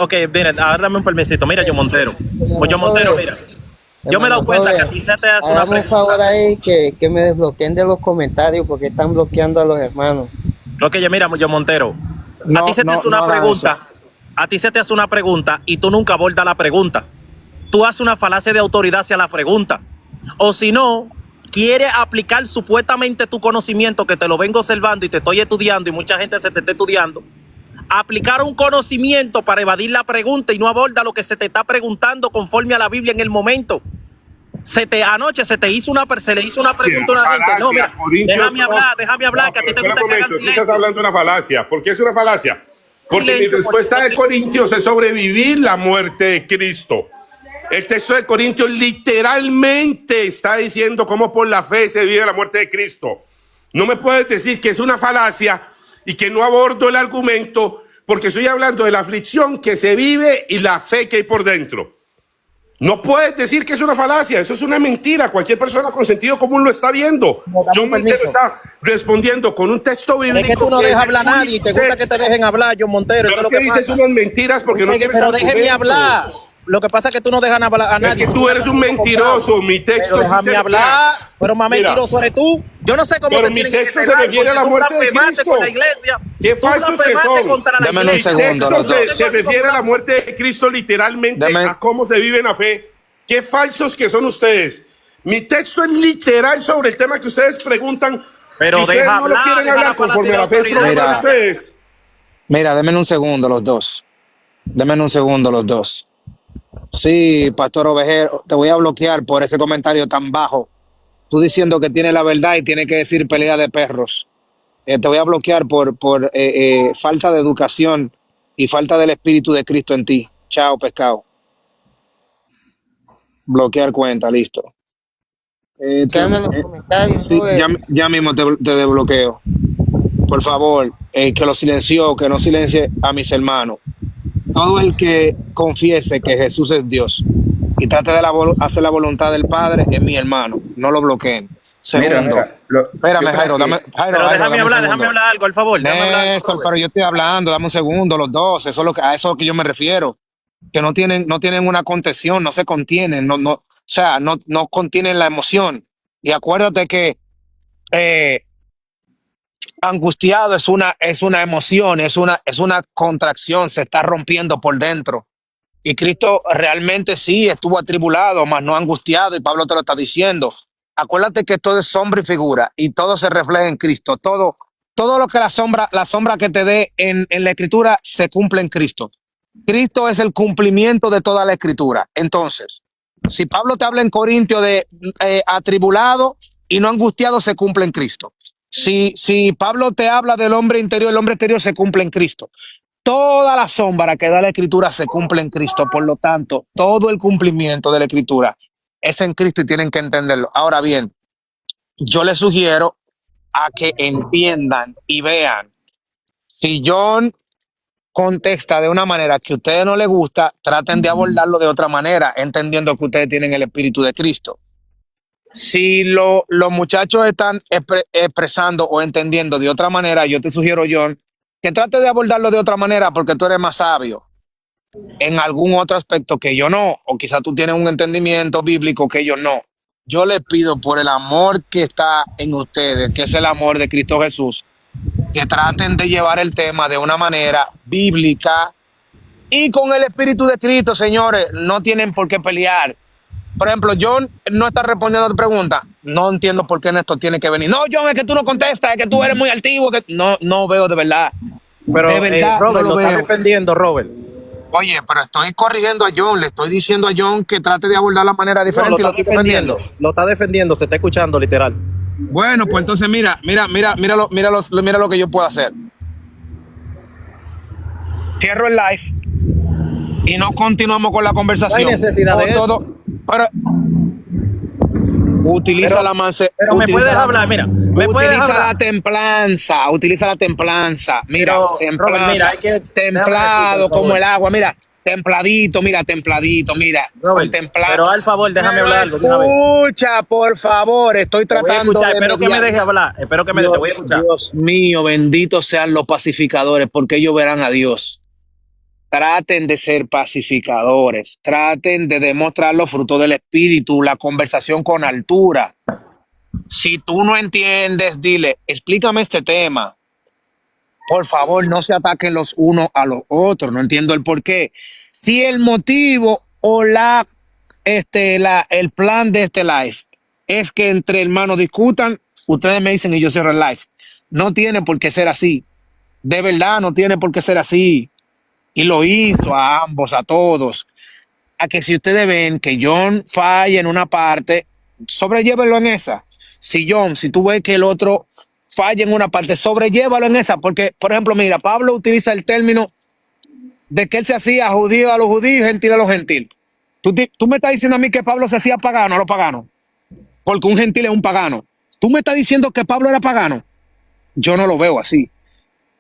Ok, miren, ahora dame un permisito. Mira, yo Montero. Pues yo Montero, mira. Yo me he dado cuenta que a ti se te hace una Hágame un favor pregunta. ahí que me desbloqueen de los comentarios porque están bloqueando a los hermanos. Ok, ya mira, yo Montero. No, A ti se te hace una haga pregunta. A ti se te hace una pregunta y tú nunca abordas la pregunta. Tú haces una falacia de autoridad hacia la pregunta. O si no, quieres aplicar supuestamente tu conocimiento, que te lo vengo observando y te estoy estudiando y mucha gente se te está estudiando. Aplicar un conocimiento para evadir la pregunta y no aborda lo que se te está preguntando conforme a la Biblia en el momento. Anoche se le hizo una pregunta a una gente. No, mira, déjame hablar, que a ti te Espera gusta un que hagan momento, tú silencio. estás hablando de una falacia. ¿Por qué es una falacia? Porque Silencio, mi respuesta porque- de Corintios es sobrevivir la muerte de Cristo. El texto de Corintios literalmente está diciendo cómo por la fe se vive la muerte de Cristo. No me puedes decir que es una falacia y que no abordo el argumento porque estoy hablando de la aflicción que se vive y la fe que hay por dentro. No puedes decir que es una falacia, eso es una mentira. Cualquier persona con sentido común lo está viendo. John Montero está respondiendo con un texto bíblico. Es que tú no dejas hablar a el nadie y te gusta que te dejen hablar, John Montero. Eso es Pero lo que que dices pasa. unas mentiras porque no quieres Pero déjenme argumentos. hablar. Lo que pasa es que tú no dejas hablar a nadie. Es que tú eres un mentiroso. Mi texto Pero sí déjame se- hablar. Pero más Mira. mentiroso eres tú. Yo no sé cómo Pero te mi tienen que texto se quedar, refiere a la porque tú muerte de blasfemaste Cristo. con la iglesia. Qué Tú falsos que blasfemaste son. contra la Dame un iglesia. segundo, Esto los dos. se refiere a la muerte de Cristo literalmente, Dame- a cómo se vive en la fe. Qué falsos que son ustedes. Mi texto es literal sobre el tema que ustedes preguntan. Pero que ustedes deja no lo hablar, quieren deja hablar la conforme a la fe es falacia de problema de autoridad. ustedes. Mira, denme un segundo los dos. Denme un segundo los dos. Sí, Pastor Ovejero, te voy a bloquear por ese comentario tan bajo. Tú diciendo que tiene la verdad y tiene que decir pelea de perros. Te voy a bloquear por falta de educación y falta del Espíritu de Cristo en ti. Chao, pescado. Bloquear cuenta, listo. Quédame en los comentarios, Sí, brother. ya mismo te desbloqueo. Por favor, que lo silenció, que no silencie a mis hermanos. Todo el que confiese que Jesús es Dios y trate de hacer la voluntad del Padre es mi hermano. No lo bloqueen. Segundo, yo espérame, creo Jairo, que- Jairo, Pero dame déjame un hablar, segundo. algo, al favor. Déjame hablar algo, Néstor, Robert. pero yo estoy hablando, dame un segundo, los dos, eso es a eso es lo que yo me refiero, que no tienen una contención, no se contienen, o sea, no contienen la emoción. Y acuérdate que eh, angustiado es una emoción, es una contracción, se está rompiendo por dentro. Y Cristo realmente sí estuvo atribulado, mas no angustiado, y Pablo te lo está diciendo. Acuérdate que todo es sombra y figura, y todo se refleja en Cristo. Todo lo que la sombra que te dé en la escritura se cumple en Cristo. Cristo es el cumplimiento de toda la escritura. Entonces, si Pablo te habla en Corintio de atribulado y no angustiado, se cumple en Cristo. Si Pablo te habla del hombre interior, el hombre exterior se cumple en Cristo. Toda la sombra que da la escritura se cumple en Cristo. Por lo tanto, todo el cumplimiento de la escritura es en Cristo y tienen que entenderlo. Ahora bien, yo les sugiero a que entiendan y vean. Si John contesta de una manera que a ustedes no les gusta, traten de abordarlo de otra manera, entendiendo que ustedes tienen el Espíritu de Cristo. Si los muchachos están expresando o entendiendo de otra manera, yo te sugiero, John, que trate de abordarlo de otra manera porque tú eres más sabio en algún otro aspecto que yo no, o quizá tú tienes un entendimiento bíblico que yo no. Yo les pido por el amor que está en ustedes, que es el amor de Cristo Jesús, que traten de llevar el tema de una manera bíblica y con el Espíritu de Cristo, señores. No tienen por qué pelear. Por ejemplo, John no está respondiendo a tu pregunta. No entiendo por qué Néstor tiene que venir. No, John, es que tú no contestas, es que tú eres muy altivo. Que... No veo de verdad. Pero De verdad, Robert, no lo lo está veo. defendiendo, Robert. Oye, pero estoy corrigiendo a John. Le estoy diciendo a John que trate de abordar la manera No, diferente y lo estoy defendiendo. Lo está defendiendo, se está escuchando literal. Bueno, pues entonces mira lo que yo puedo hacer. Cierro el live y no continuamos con la conversación. No hay necesidad de eso. Pero utiliza la manse. Pero me utiliza puedes la- hablar, mira. Me puedes Utiliza hablar. la templanza, utiliza la templanza. Mira, Pero, templanza, Robert, mira, hay que- déjame templado decirte, por como favor. el agua. Mira, templadito, mira, Robert, contemplado. pero al favor, déjame Pero hablar algo de una vez. escucha, por favor, estoy Te voy a tratando escuchar, de espero que me mediar. deje hablar. Espero que te voy a escuchar. Dios mío, benditos sean los pacificadores, porque ellos verán a Dios. Traten de ser pacificadores, traten de demostrar los frutos del Espíritu, la conversación con altura. Si tú no entiendes, dile, explícame este tema. Por favor, no se ataquen los unos a los otros. No entiendo el por qué. Si el motivo o el plan de este live es que entre hermanos discutan, ustedes me dicen y yo cierro el live. No tiene por qué ser así. De verdad, no tiene por qué ser así. Y lo hizo a ambos, a todos. A que si ustedes ven que John falla en una parte, sobrellévenlo en esa. Si tú ves que el otro falla en una parte, sobrellévalo en esa. Porque, por ejemplo, mira, Pablo utiliza el término de que él se hacía judío a los judíos y gentil a los gentiles. Tú me estás diciendo a mí que Pablo se hacía pagano a los paganos. Porque un gentil es un pagano. Tú me estás diciendo que Pablo era pagano. Yo no lo veo así.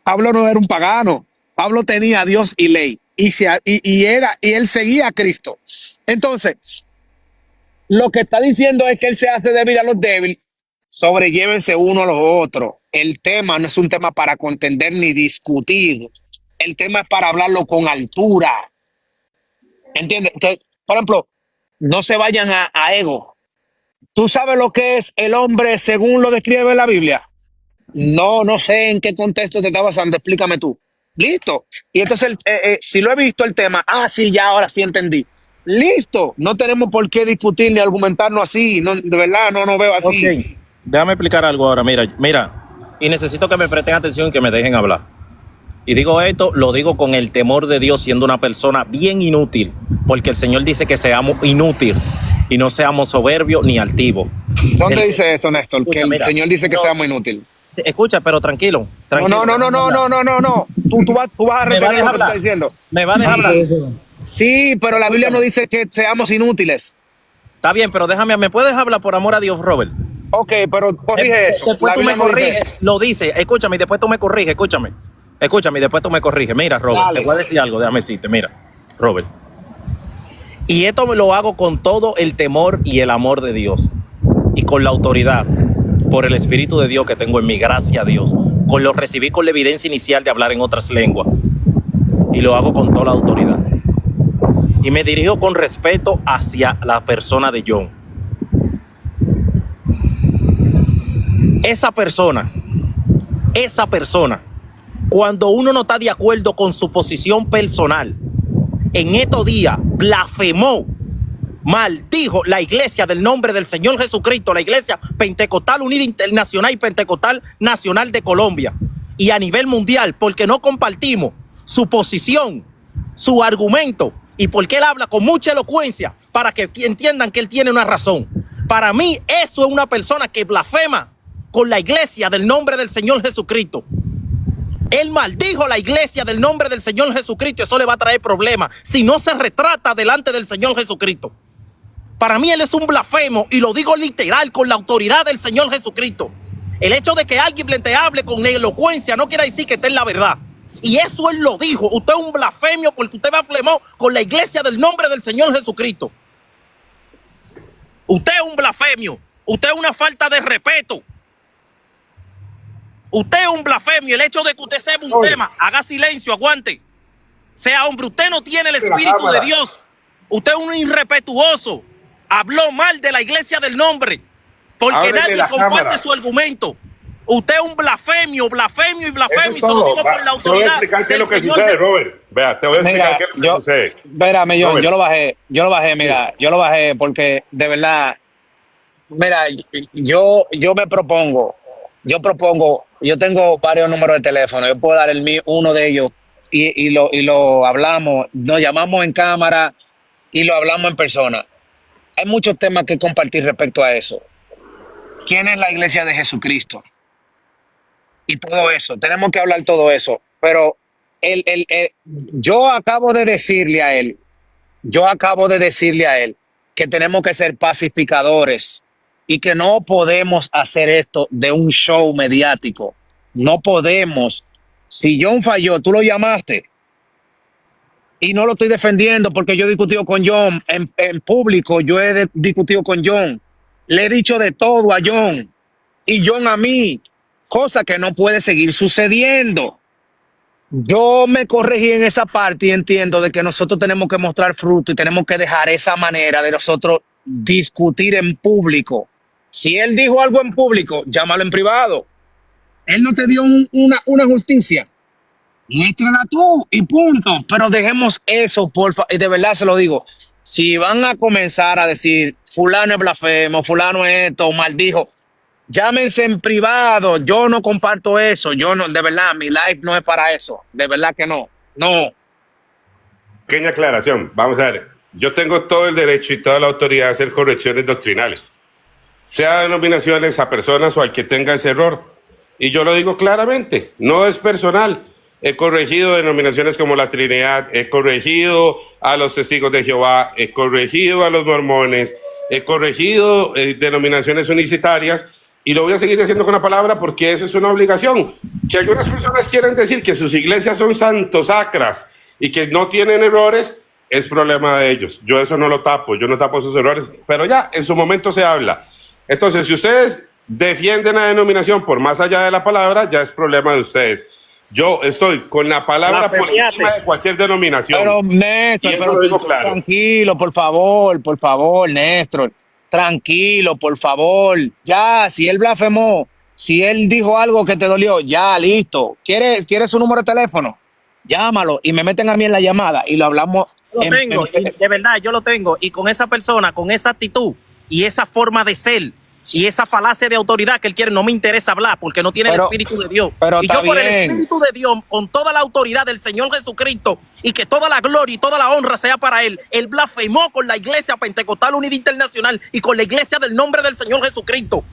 Pablo no era un pagano. Pablo tenía a Dios y ley. Y él seguía a Cristo. Entonces, lo que está diciendo es que él se hace débil a los débiles. Sobrellévense uno a los otros. El tema no es un tema para contender ni discutir. El tema es para hablarlo con altura. ¿Entiendes? Entonces, por ejemplo, no se vayan a ego. ¿Tú sabes lo que es el hombre según lo describe la Biblia? No sé en qué contexto te está basando. Explícame tú. Listo. Y entonces, si lo he visto el tema, sí, ya ahora sí entendí. Listo. No tenemos por qué discutir ni argumentarnos así. No, de verdad, no veo así. Ok, déjame explicar algo ahora. Mira, y necesito que me presten atención y que me dejen hablar. Y digo esto, lo digo con el temor de Dios, siendo una persona bien inútil, porque el Señor dice que seamos inútiles y no seamos soberbios ni altivos. ¿Dónde El- dice eso, Néstor? Escucha, Que el mira, Señor dice que no. seamos inútiles. Escucha, pero tranquilo. No. Tú vas a ¿Me retener lo vas a que dejar tú estás hablar? diciendo. ¿Me va a dejar hablar? Sí, pero la Biblia no dice que seamos inútiles. Está bien, pero déjame, ¿me puedes hablar por amor a Dios, Robert? Ok, pero corrige eso. Después La tú me Biblia no dice corriges, eso. lo dice, escúchame, y después tú me corriges, escúchame. Escúchame, y después tú me corriges. Mira, Robert, Dale. te voy a decir algo, déjame decirte, mira, Robert. Y esto me lo hago con todo el temor y el amor de Dios. Y con la autoridad, por el Espíritu de Dios que tengo en mí, gracias a Dios. Lo recibí con la evidencia inicial de hablar en otras lenguas. Y lo hago con toda la autoridad. Y me dirijo con respeto hacia la persona de John. Esa persona, cuando uno no está de acuerdo con su posición personal, en estos días blasfemó, maldijo la iglesia del nombre del Señor Jesucristo, la iglesia Pentecostal Unida Internacional y Pentecostal Nacional de Colombia y a nivel mundial, porque no compartimos su posición, su argumento y porque él habla con mucha elocuencia para que entiendan que él tiene una razón. Para mí eso es una persona que blasfema con la iglesia del nombre del Señor Jesucristo. Él maldijo la iglesia del nombre del Señor Jesucristo y eso le va a traer problemas si no se retrata delante del Señor Jesucristo. Para mí él es un blasfemo y lo digo literal con la autoridad del Señor Jesucristo. El hecho de que alguien te hable con elocuencia no quiere decir que esté en la verdad. Y eso él lo dijo. Usted es un blasfemio porque usted blasfemó con la iglesia del nombre del Señor Jesucristo. Usted es un blasfemio. Usted es una falta de respeto. Usted es un blasfemio. El hecho de que usted sepa un tema, haga silencio, aguante. Sea hombre, usted no tiene el Espíritu de Dios. Usted es un irrespetuoso. Habló mal de la iglesia del nombre. Porque nadie comparte su argumento. Usted es un blasfemio y blasfemio. Y se lo digo por la autoridad. Te voy a explicar qué es lo que sucede, Robert. Vea, te voy a explicar qué es lo que sucede. Espérame, Robert. yo lo bajé, mira, yo lo bajé porque de verdad, mira, yo propongo, yo tengo varios números de teléfono, yo puedo dar uno de ellos y lo hablamos, nos llamamos en cámara y lo hablamos en persona. Hay muchos temas que compartir respecto a eso. ¿Quién es la iglesia de Jesucristo? Y todo eso, tenemos que hablar todo eso, pero yo acabo de decirle a él que tenemos que ser pacificadores y que no podemos hacer esto de un show mediático. No podemos. Si John falló, tú lo llamaste. Y no lo estoy defendiendo porque yo he discutido con John en público, yo he discutido con John. Le he dicho de todo a John y John a mí, cosa que no puede seguir sucediendo. Yo me corregí en esa parte y entiendo de que nosotros tenemos que mostrar fruto y tenemos que dejar esa manera de nosotros discutir en público. Si él dijo algo en público, llámalo en privado. Él no te dio una justicia. Muéstrala tú y punto. Pero dejemos eso, porfa. Y de verdad se lo digo. Si van a comenzar a decir, fulano es blasfemo, fulano es esto, maldijo, llámense en privado. Yo no comparto eso. Yo no, de verdad, mi live no es para eso. De verdad que no. No. Pequeña aclaración. Vamos a ver. Yo tengo todo el derecho y toda la autoridad de hacer correcciones doctrinales, sea denominaciones, a personas o al que tenga ese error. Y yo lo digo claramente, no es personal. He corregido denominaciones como la Trinidad, he corregido a los Testigos de Jehová, he corregido a los mormones, he corregido denominaciones unicitarias y lo voy a seguir haciendo con la palabra porque esa es una obligación. Que algunas personas quieran decir que sus iglesias son santosacras y que no tienen errores, es problema de ellos. Yo eso no lo tapo, yo no tapo sus errores, pero ya en su momento se habla. Entonces, si ustedes defienden la denominación por más allá de la palabra, ya es problema de ustedes. Yo estoy con la palabra por encima de cualquier denominación. Pero Néstor, y eso lo digo claro. Tranquilo, por favor, Néstor. Tranquilo, por favor. Ya, si él blasfemó, si él dijo algo que te dolió, ya, listo. ¿Quieres su número de teléfono? Llámalo y me meten a mí en la llamada y lo hablamos. Lo tengo, de verdad, yo lo tengo. Y con esa persona, con esa actitud y esa forma de ser y esa falacia de autoridad que él quiere, no me interesa hablar porque no tiene el Espíritu de Dios. Pero y yo por el Espíritu de Dios, con toda la autoridad del Señor Jesucristo y que toda la gloria y toda la honra sea para él, él blasfemó con la iglesia Pentecostal Unida Internacional y con la iglesia del nombre del Señor Jesucristo.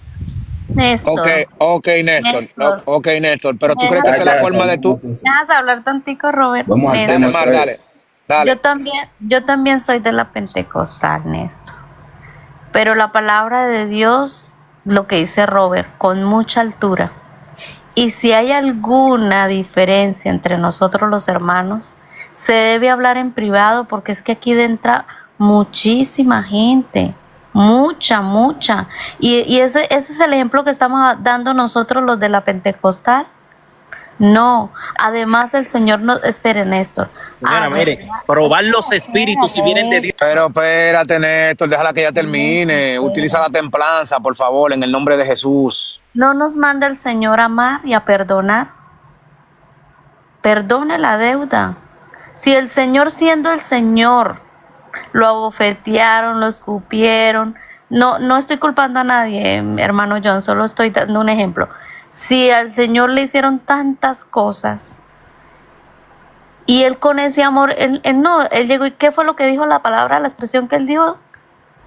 Néstor. Ok, Néstor. Ok, Néstor. Pero tú crees que esa es la forma de tú. ¿Dejas hablar tantico, Robert? Vamos al tema. Dale. Yo también soy de la Pentecostal, Néstor. Pero la palabra de Dios, lo que dice Robert, con mucha altura. Y si hay alguna diferencia entre nosotros los hermanos, se debe hablar en privado, porque es que aquí entra muchísima gente, mucha. Y ese es el ejemplo que estamos dando nosotros los de la Pentecostal. No, además el Señor nos... Espere, Néstor. Mire, probar los espíritus si vienen de Dios. Pero espérate, Néstor, déjala que ya termine. Utiliza la templanza, por favor, en el nombre de Jesús. ¿No nos manda el Señor a amar y a perdonar? Perdone la deuda. Si el Señor, siendo el Señor, lo abofetearon, lo escupieron, no estoy culpando a nadie, hermano John, solo estoy dando un ejemplo. Si al Señor le hicieron tantas cosas y Él con ese amor, él llegó, ¿y qué fue lo que dijo la palabra, la expresión que Él dijo?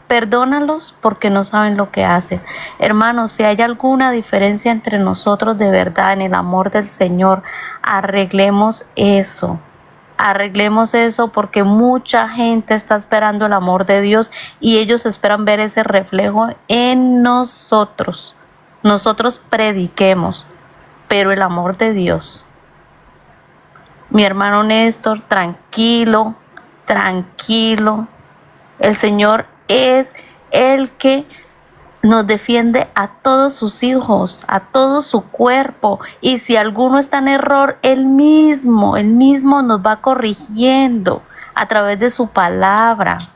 Perdónalos porque no saben lo que hacen. Hermanos, si hay alguna diferencia entre nosotros de verdad en el amor del Señor, arreglemos eso. Arreglemos eso, porque mucha gente está esperando el amor de Dios y ellos esperan ver ese reflejo en nosotros. Nosotros prediquemos, pero el amor de Dios. Mi hermano Néstor, tranquilo. El Señor es el que nos defiende a todos sus hijos, a todo su cuerpo. Y si alguno está en error, Él mismo nos va corrigiendo a través de su palabra.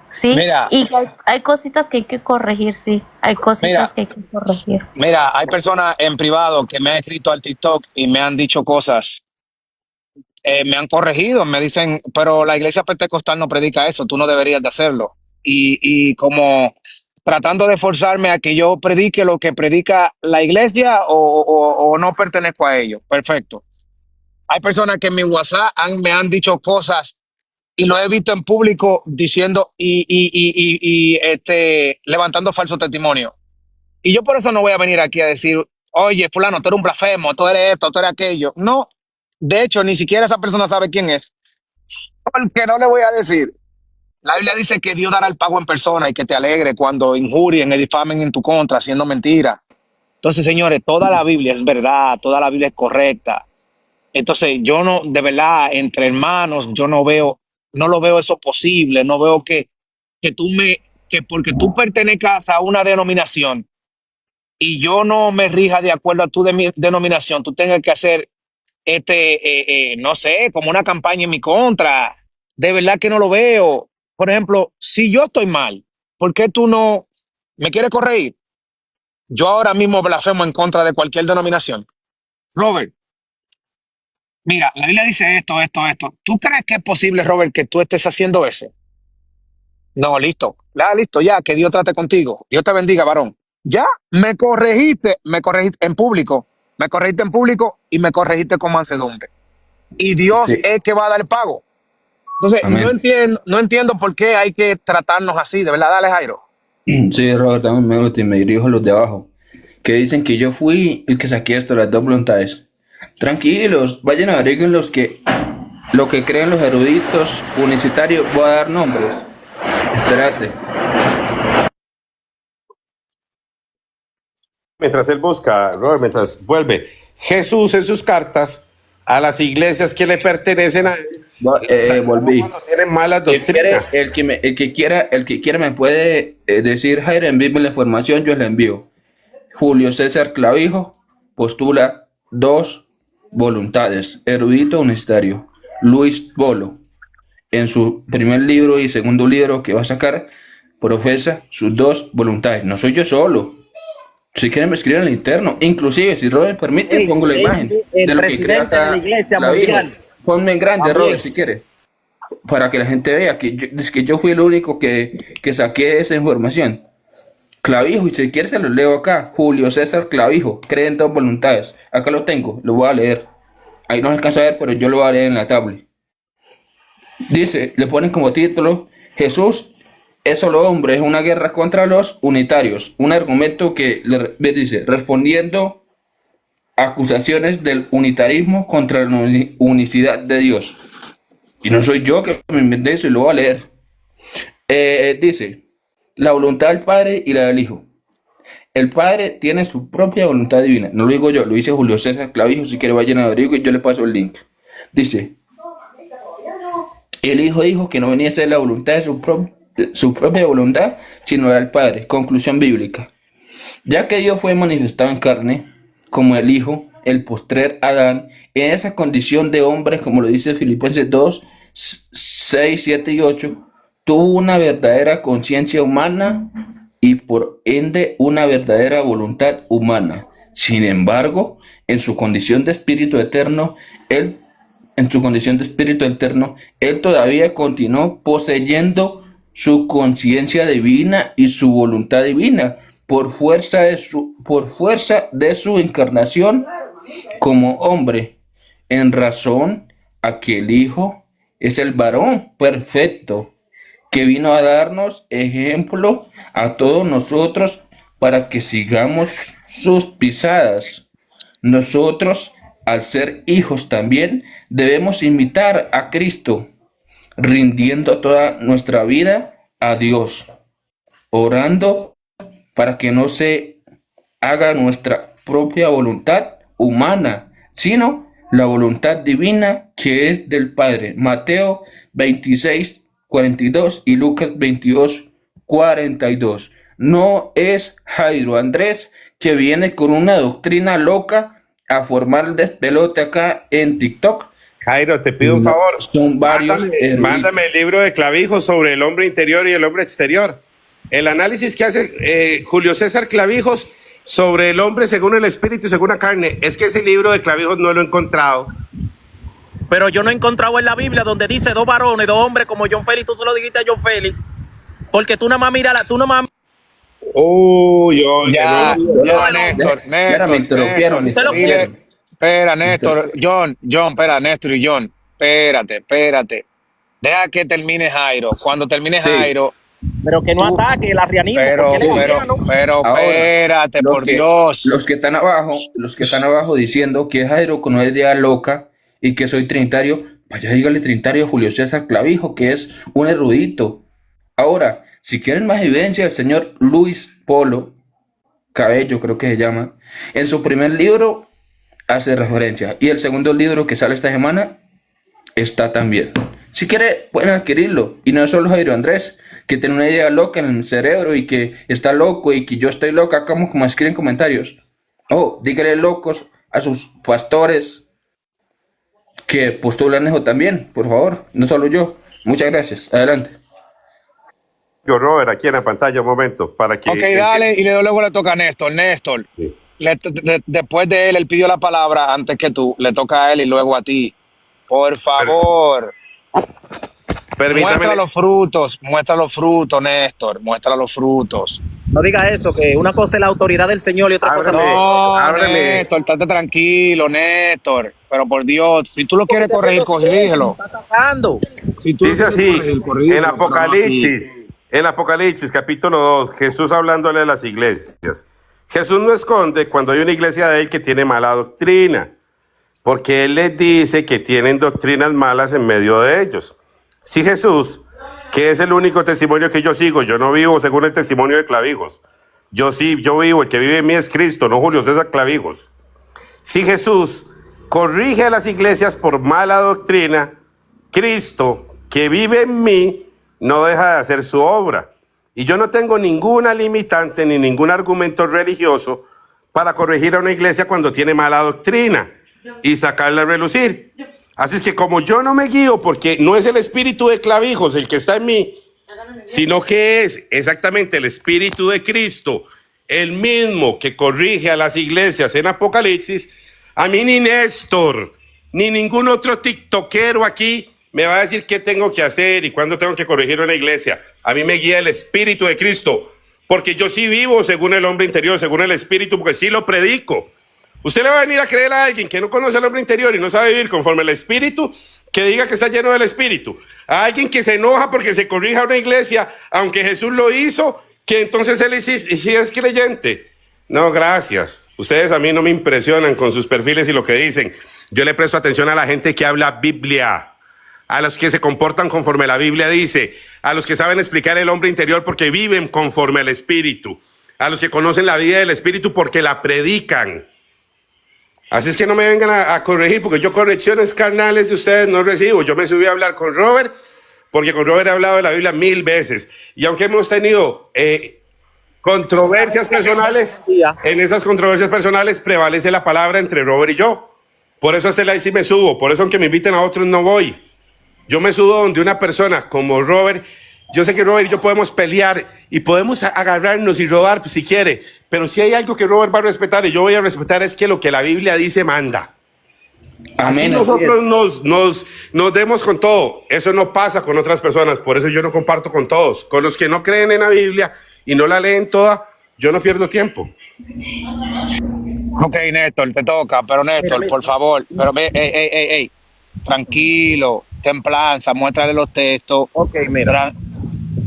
¿Sí? Mira, y hay cositas que hay que corregir, sí. Hay cositas que hay que corregir. Mira, hay personas en privado que me han escrito al TikTok y me han dicho cosas. Me han corregido, me dicen, pero la iglesia pentecostal no predica eso, tú no deberías de hacerlo. Y como tratando de forzarme a que yo predique lo que predica la iglesia o no pertenezco a ello. Perfecto. Hay personas que en mi WhatsApp me han dicho cosas y lo he visto en público diciendo levantando falso testimonio. Y yo por eso no voy a venir aquí a decir, oye, fulano, tú eres un blasfemo, tú eres esto, tú eres aquello. No, de hecho, ni siquiera esa persona sabe quién es. Porque no le voy a decir. La Biblia dice que Dios dará el pago en persona y que te alegre cuando injurien y difamen en tu contra, haciendo mentira. Entonces, señores, toda la Biblia es verdad, toda la Biblia es correcta. Entonces, yo no, de verdad, entre hermanos, yo no lo veo eso posible. No veo que porque tú pertenezcas a una denominación y yo no me rija de acuerdo a tu denominación, tú tengas que hacer no sé, como una campaña en mi contra. De verdad que no lo veo. Por ejemplo, si yo estoy mal, ¿por qué tú no me quieres corregir? Yo ahora mismo blasfemo en contra de cualquier denominación. Robert, mira, la Biblia dice esto. ¿Tú crees que es posible, Robert, que tú estés haciendo eso? No, listo. Listo, ya, que Dios trate contigo. Dios te bendiga, varón. Ya, me corregiste en público. Me corregiste en público y me corregiste con mansedumbre. Y Dios es que va a dar el pago. Entonces, no entiendo por qué hay que tratarnos así. De verdad, dale, Jairo. Sí, Robert, también me gusta y me dirijo a los de abajo, que dicen que yo fui el que saqué esto, las dos voluntades. Tranquilos, vayan a averiguar lo que creen los eruditos unicitarios. Voy a dar nombres. Espérate. Mientras él busca, Robert, mientras vuelve, Jesús en sus cartas a las iglesias que le pertenecen a él, Volví. cuando tienen malas doctrinas. El que quiera me puede decir, Jairo, envíame la información, yo la envío. Julio César Clavijo postula 2 voluntades, erudito unicitario. Luis Bolo, en su primer libro y segundo libro que va a sacar, profesa sus 2 voluntades. No soy yo solo. Si quieren me escriben en el interno. Inclusive, si Robert permite, pongo la imagen de lo que crea presidente de la iglesia mundial. Ponme en grande, También. Robert, si quiere. Para que la gente vea que yo fui el único que saqué esa información. Clavijo, y si quiere se lo leo acá. Julio César Clavijo, cree en 2 voluntades. Acá lo tengo, lo voy a leer. Ahí no se alcanza a ver, pero yo lo voy a leer en la tablet. Dice, le ponen como título, Jesús es solo hombre, es una guerra contra los unitarios. Un argumento que le dice, respondiendo a acusaciones del unitarismo contra la unicidad de Dios. Y no soy yo que me inventé eso y lo voy a leer. Dice, la voluntad del Padre y la del Hijo. El Padre tiene su propia voluntad divina. No lo digo yo, lo dice Julio César Clavijo. Si quiere vayan a averiguar y yo le paso el link. Dice, el Hijo dijo que no venía a ser la voluntad de su propia voluntad, sino la del Padre. Conclusión bíblica. Ya que Dios fue manifestado en carne, como el Hijo, el postrer Adán, en esa condición de hombre, como lo dice Filipenses 2, 6, 7 y 8, tuvo una verdadera conciencia humana y por ende una verdadera voluntad humana. Sin embargo, en su condición de espíritu eterno, él todavía continuó poseyendo su conciencia divina y su voluntad divina por fuerza de su encarnación como hombre, en razón a que el Hijo es el varón perfecto que vino a darnos ejemplo a todos nosotros para que sigamos sus pisadas. Nosotros, al ser hijos también, debemos imitar a Cristo, rindiendo toda nuestra vida a Dios, orando para que no se haga nuestra propia voluntad humana, sino la voluntad divina que es del Padre. Mateo 26, 42 y Lucas 22, 42. No es Jairo Andrés que viene con una doctrina loca a formar el despelote acá en TikTok. Jairo, te pido un No, favor. son varios eruditos. Mándame el libro de Clavijo sobre el hombre interior y el hombre exterior. El análisis que hace Julio César Clavijos sobre el hombre según el espíritu y según la carne. Es que ese libro de Clavijos no lo he encontrado. Pero yo no he encontrado en la Biblia donde dice dos varones, dos hombres como John Félix. Tú se lo dijiste a John Félix. Porque tú nada más miras tú nada más. Ya, Néstor, Mira, me interrumpieron. Espera, Néstor, John, espera, Néstor y John, espérate. Deja que termine Jairo. Cuando termine Jairo, Pero que no ataque el arrianismo. pero Ahora, espérate, por Dios. Los que están abajo diciendo que Jairo con una idea loca y que soy trinitario, vaya dígale trinitario a Julio César Clavijo, que es un erudito. Ahora, si quieren más evidencia, el señor Luis Polo Cabello, creo que se llama, en su primer libro hace referencia, y el segundo libro que sale esta semana está también. Si quiere, pueden adquirirlo. Y no es solo Jairo Andrés, que tiene una idea loca en el cerebro y que está loco y que yo estoy loca, como escriben comentarios. Díganle locos a sus pastores que postulan eso también, por favor, no solo yo. Muchas gracias. Adelante. Yo, Robert, aquí en la pantalla, un momento, para que... Ok, dale, y luego le toca a Néstor. Néstor, Sí. después de él pidió la palabra antes que tú, le toca a él y luego a ti. Por favor, muestra los frutos, Néstor, muestra los frutos. No diga eso, que una cosa es la autoridad del Señor y otra cosa es... No, ábreme. Néstor, estate tranquilo, Néstor. Pero por Dios, si tú lo quieres corregir, corrígelo. Está atacando. Si tú lo Dice quieres así, corrígelo, en pero no así. Apocalipsis, capítulo 2, Jesús hablándole a las iglesias. Jesús no esconde cuando hay una iglesia de él que tiene mala doctrina, porque él les dice que tienen doctrinas malas en medio de ellos. Si Jesús, que es el único testimonio que yo sigo, yo no vivo según el testimonio de Clavijos. Yo vivo, el que vive en mí es Cristo, no Julio César Clavijos. Si Jesús corrige a las iglesias por mala doctrina, Cristo, que vive en mí, no deja de hacer su obra. Y yo no tengo ninguna limitante ni ningún argumento religioso para corregir a una iglesia cuando tiene mala doctrina y sacarla a relucir. Así es que como yo no me guío porque no es el espíritu de Clavijos el que está en mí, sino que es exactamente el espíritu de Cristo, el mismo que corrige a las iglesias en Apocalipsis, a mí ni Néstor, ni ningún otro tiktokero aquí me va a decir qué tengo que hacer y cuándo tengo que corregir una iglesia. A mí me guía el Espíritu de Cristo, porque yo sí vivo según el hombre interior, según el Espíritu, porque sí lo predico. Usted le va a venir a creer a alguien que no conoce al hombre interior y no sabe vivir conforme al Espíritu, que diga que está lleno del Espíritu. A alguien que se enoja porque se corrija una iglesia, aunque Jesús lo hizo, que entonces él sí es creyente. No, gracias. Ustedes a mí no me impresionan con sus perfiles y lo que dicen. Yo le presto atención a la gente que habla Biblia, a los que se comportan conforme la Biblia dice, a los que saben explicar el hombre interior porque viven conforme al Espíritu, a los que conocen la vida del Espíritu porque la predican. Así es que no me vengan a corregir, porque yo correcciones carnales de ustedes no recibo. Yo me subí a hablar con Robert, porque con Robert he hablado de la Biblia 1000 veces. Y aunque hemos tenido controversias personales, en esas controversias personales prevalece la palabra entre Robert y yo. Por eso hasta ahí sí me subo. Por eso aunque me inviten a otros no voy. Yo me subo donde una persona como Robert, yo sé que Robert y yo podemos pelear y podemos agarrarnos y rodar si quiere, pero si hay algo que Robert va a respetar y yo voy a respetar es que lo que la Biblia dice manda. Amén. Así nosotros nos demos con todo. Eso no pasa con otras personas, por eso yo no comparto con todos. Con los que no creen en la Biblia y no la leen toda, yo no pierdo tiempo. Ok, Néstor, te toca, pero Néstor, por favor, pero ey, tranquilo, templanza, muéstrale los textos. Ok, mira.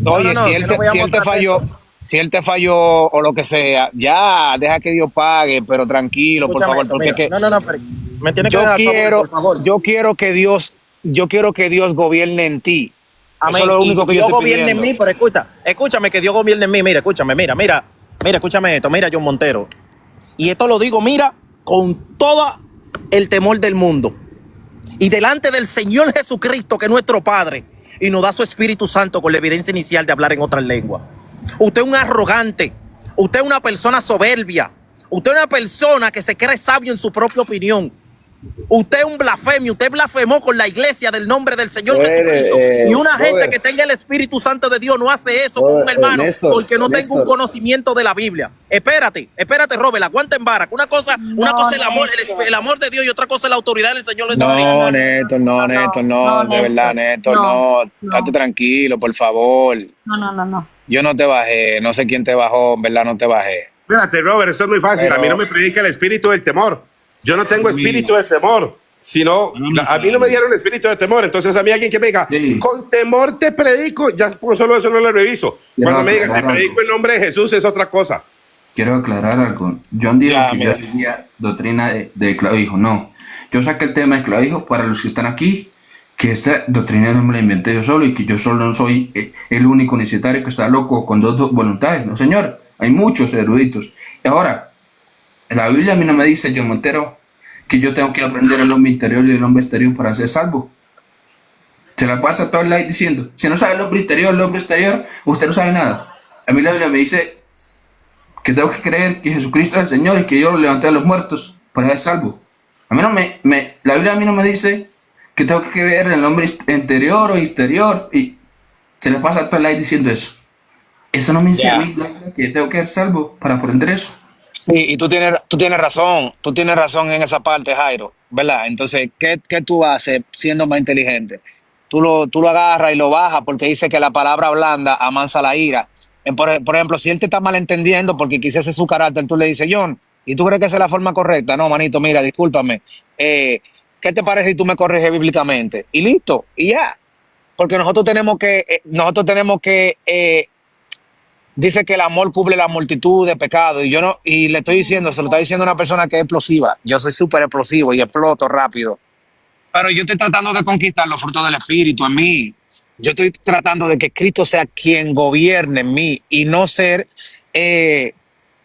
Oye, No, si él yo no voy a te mostrar falló, textos. si él te falló o lo que sea, ya, deja que Dios pague, pero tranquilo, por Escúchame favor, esto, porque mira. que No, pero me tiene que yo dejar quiero, por favor. yo quiero que Dios gobierne en ti. Amén. Eso es lo único Y que yo Dios estoy gobierne en pidiendo. mí, pero escúchame que Dios gobierne en mí. Mira, escúchame esto, mira, John Montero. Y esto lo digo, mira, con todo el temor del mundo. Y delante del Señor Jesucristo, que es nuestro Padre, y nos da su Espíritu Santo con la evidencia inicial de hablar en otras lenguas. Usted es un arrogante, usted es una persona soberbia, usted es una persona que se cree sabio en su propia opinión. Usted es un blasfemio, usted blasfemó con la iglesia del nombre del Señor Jesucristo. Y una gente que tenga el Espíritu Santo de Dios no hace eso con un hermano porque no tenga un conocimiento de la Biblia. Espérate, Robert, aguanta en vara. Una cosa es el amor de Dios y otra cosa es la autoridad del Señor Jesucristo. No, Néstor, no, de verdad, Néstor, no, estate tranquilo, por favor. No. Yo no te bajé, no sé quién te bajó, en verdad no te bajé. Espérate, Robert, esto es muy fácil. Pero- A mí no me predica el espíritu del temor. Yo no tengo espíritu de temor, sino a mí no me dieron espíritu de temor. Entonces a mí alguien que me diga, Sí. con temor te predico, ya con solo eso no lo reviso. Quiero Cuando me digan, te aclarar predico en nombre de Jesús, es otra cosa. Quiero aclarar algo. John dijo Ya, que mira. yo seguía doctrina de clavijo. No. Yo saqué el tema de clavijo para los que están aquí, que esta doctrina no me la inventé yo solo y que yo solo no soy el único universitario que está loco con dos voluntades. No, señor. Hay muchos eruditos. Y ahora, la Biblia a mí no me dice, John Montero, que yo tengo que aprender el hombre interior y el hombre exterior para ser salvo. Se la pasa todo el live diciendo, si no sabe el hombre interior, usted no sabe nada. A mí la Biblia me dice que tengo que creer que Jesucristo es el Señor y que yo lo levanté de los muertos para ser salvo. A mí no la Biblia a mí no me dice que tengo que creer en el hombre interior o exterior y se le pasa todo el live diciendo eso. Eso no me dice a mí la Biblia que tengo que ser salvo para aprender eso. Sí, y tú tienes razón en esa parte, Jairo, ¿verdad? Entonces, ¿qué tú haces siendo más inteligente? Tú lo agarras y lo bajas porque dice que la palabra blanda amansa la ira. Por ejemplo, si él te está malentendiendo porque quisiese su carácter, tú le dices, John, ¿y tú crees que esa es la forma correcta? No, manito, mira, discúlpame. ¿Qué te parece si tú me corriges bíblicamente? Y listo, y ya. Porque nosotros tenemos que dice que el amor cubre la multitud de pecados y le estoy diciendo, se lo está diciendo una persona que es explosiva. Yo soy súper explosivo y exploto rápido. Pero yo estoy tratando de conquistar los frutos del Espíritu en mí. Yo estoy tratando de que Cristo sea quien gobierne en mí y no ser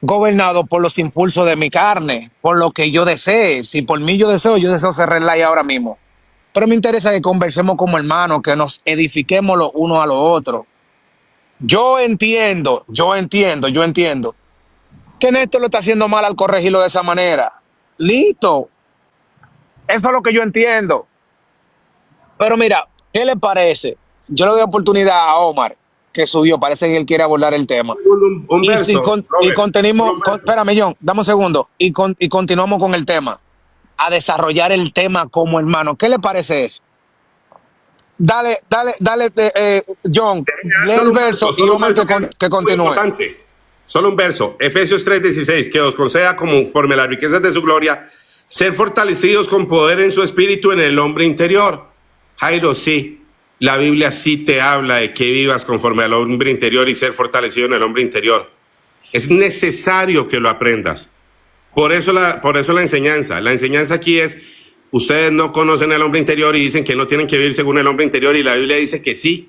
gobernado por los impulsos de mi carne, por lo que yo desee. Si por mí yo deseo ser red light ahora mismo. Pero me interesa que conversemos como hermanos, que nos edifiquemos los unos a los otros. Yo entiendo que Néstor lo está haciendo mal al corregirlo de esa manera. Listo. Eso es lo que yo entiendo. Pero mira, ¿qué le parece? Yo le doy oportunidad a Omar, que subió, parece que él quiere abordar el tema. Un verso, Robert, Continuamos, un verso. espérame, John, dame un segundo, y continuamos con el tema, a desarrollar el tema como hermano. ¿Qué le parece eso? Dale, John, lee el verso y Omar que continúe. Importante. Solo un verso. Efesios 3:16, que os conceda conforme a las riquezas de su gloria, ser fortalecidos con poder en su espíritu en el hombre interior. Jairo, sí, la Biblia sí te habla de que vivas conforme al hombre interior y ser fortalecido en el hombre interior. Es necesario que lo aprendas. Por eso la enseñanza. La enseñanza aquí es ustedes no conocen el hombre interior y dicen que no tienen que vivir según el hombre interior, y la Biblia dice que sí.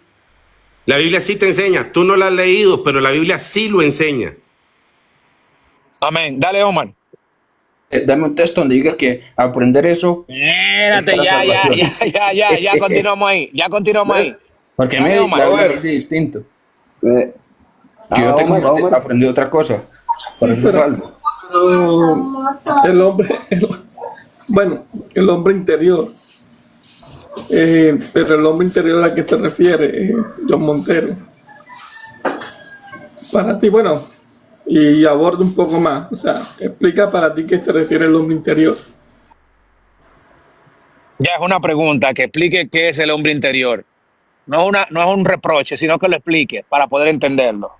La Biblia sí te enseña. Tú no la has leído, pero la Biblia sí lo enseña. Amén. Dale, Omar. Dame un texto donde diga que aprender eso. Espérate, es para salvación. ya continuamos ahí. Ya continuamos ahí. Porque Dale, me Omar. la Biblia dice distinto. Que yo tengo aprendido otra cosa. Para ser salvo. El hombre, bueno, el hombre interior. Pero el hombre interior a qué se refiere, John Montero. Para ti, bueno, y aborda un poco más, o sea, explica para ti qué se refiere el hombre interior. Ya es una pregunta, que explique qué es el hombre interior. No es un reproche, sino que lo explique para poder entenderlo.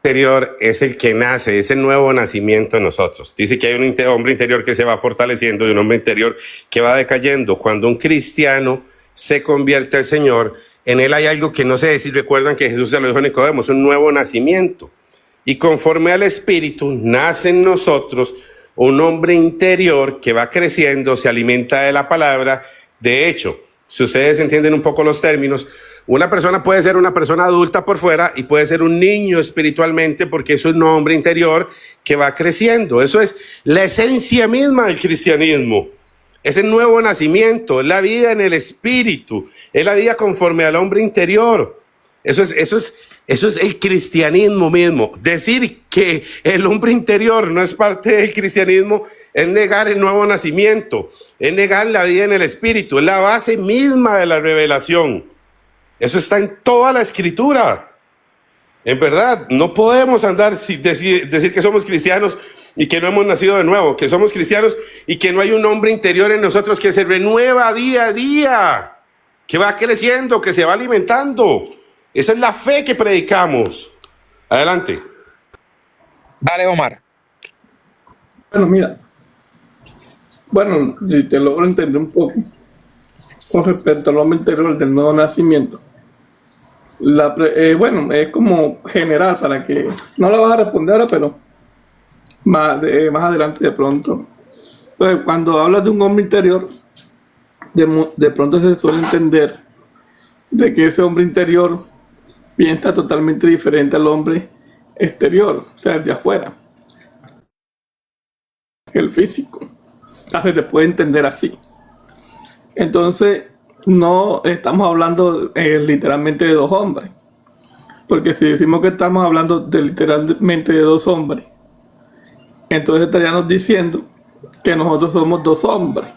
Interior es el que nace, es el nuevo nacimiento en nosotros. Dice que hay un hombre interior que se va fortaleciendo y un hombre interior que va decayendo. Cuando un cristiano se convierte al Señor, en él hay algo que no sé si recuerdan que Jesús se lo dijo a Nicodemo, es un nuevo nacimiento. Y conforme al Espíritu nace en nosotros un hombre interior que va creciendo, se alimenta de la palabra. De hecho, si ustedes entienden un poco los términos, una persona puede ser una persona adulta por fuera y puede ser un niño espiritualmente, porque es un hombre interior que va creciendo. Eso es la esencia misma del cristianismo. Es el nuevo nacimiento, es la vida en el espíritu, es la vida conforme al hombre interior. Eso es el cristianismo mismo. Decir que el hombre interior no es parte del cristianismo es negar el nuevo nacimiento, es negar la vida en el espíritu, es la base misma de la revelación. Eso está en toda la escritura. En verdad, no podemos andar decir que somos cristianos y que no hemos nacido de nuevo, que somos cristianos y que no hay un hombre interior en nosotros que se renueva día a día, que va creciendo, que se va alimentando. Esa es la fe que predicamos. Adelante. Dale, Omar. Bueno, mira, bueno, si te logro entender un poco con respecto al hombre interior del nuevo nacimiento. Bueno, es como general para que no la vas a responder ahora, pero más adelante de pronto. Entonces, cuando hablas de un hombre interior, de pronto se suele entender de que ese hombre interior piensa totalmente diferente al hombre exterior, o sea, el de afuera, el físico. Entonces se puede entender así. Entonces, no estamos hablando literalmente de dos hombres, porque si decimos que estamos hablando de literalmente de dos hombres, entonces estaríamos diciendo que nosotros somos dos hombres,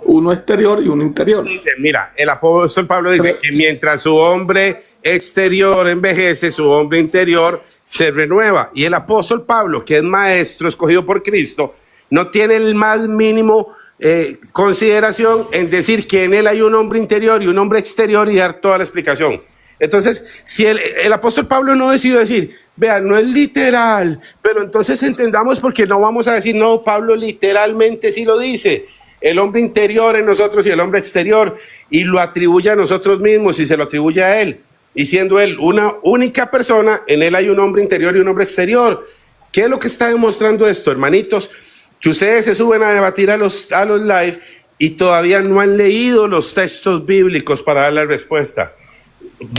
uno exterior y uno interior. Dice, mira, el apóstol Pablo dice que mientras su hombre exterior envejece, su hombre interior se renueva. Y el apóstol Pablo, que es maestro escogido por Cristo, no tiene el más mínimo consideración en decir que en él hay un hombre interior y un hombre exterior y dar toda la explicación. Entonces, si el apóstol Pablo no decidió decir, vean, no es literal, pero entonces entendamos, porque no vamos a decir, no, Pablo literalmente sí lo dice, el hombre interior en nosotros y el hombre exterior, y lo atribuye a nosotros mismos y se lo atribuye a él, y siendo él una única persona, en él hay un hombre interior y un hombre exterior. ¿Qué es lo que está demostrando esto, hermanitos? Que ustedes se suben a debatir a los live y todavía no han leído los textos bíblicos para dar las respuestas.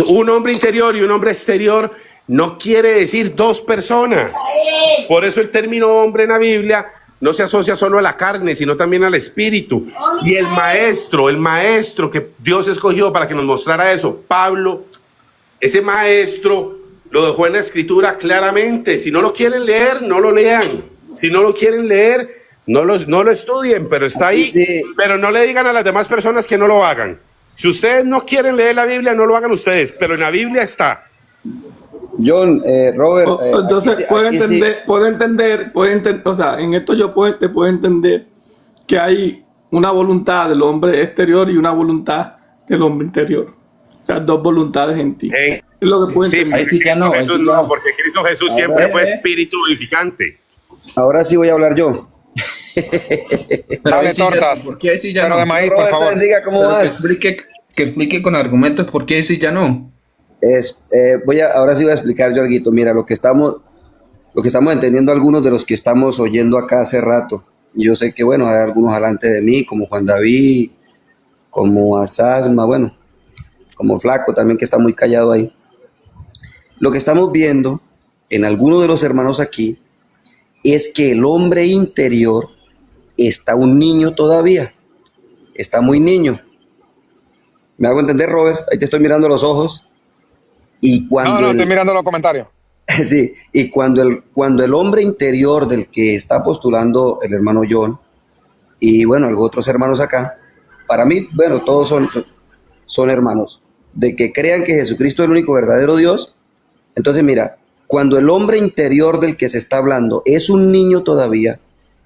Un hombre interior y un hombre exterior no quiere decir dos personas. Por eso el término hombre en la Biblia no se asocia solo a la carne, sino también al espíritu. Y el maestro que Dios escogió para que nos mostrara eso, Pablo, ese maestro lo dejó en la escritura claramente. Si no lo quieren leer, no lo lean. Si no lo quieren leer, no lo estudien, pero está ahí. Sí. Pero no le digan a las demás personas que no lo hagan. Si ustedes no quieren leer la Biblia, no lo hagan ustedes, pero en la Biblia está. John, Robert. Entonces, puedo entender, o sea, en esto te puedo entender que hay una voluntad del hombre exterior y una voluntad del hombre interior. O sea, dos voluntades en ti. Es lo que puedo entender. Sí, Jesús no, porque Cristo Jesús siempre fue espíritu vivificante. Ahora sí voy a hablar yo. Dale, tortas. ¿Por qué decir ya pero no? de maíz, por favor. Diga cómo vas. Que explique con argumentos por qué decir ya no. Ahora sí voy a explicar yo algo. Mira, lo que estamos lo que estamos entendiendo algunos de los que estamos oyendo acá hace rato. Y yo sé que, bueno, hay algunos delante de mí, como Juan David, como Asasma, bueno, como Flaco también, que está muy callado ahí. Lo que estamos viendo en algunos de los hermanos aquí es que el hombre interior está un niño todavía, está muy niño. ¿Me hago entender, Robert? Ahí te estoy mirando a los ojos. Y cuando estoy mirando los comentarios. sí, y cuando el hombre interior del que está postulando el hermano John, y bueno, algunos otros hermanos acá, para mí, bueno, todos son hermanos, de que crean que Jesucristo es el único verdadero Dios. Entonces, mira, cuando el hombre interior del que se está hablando es un niño todavía,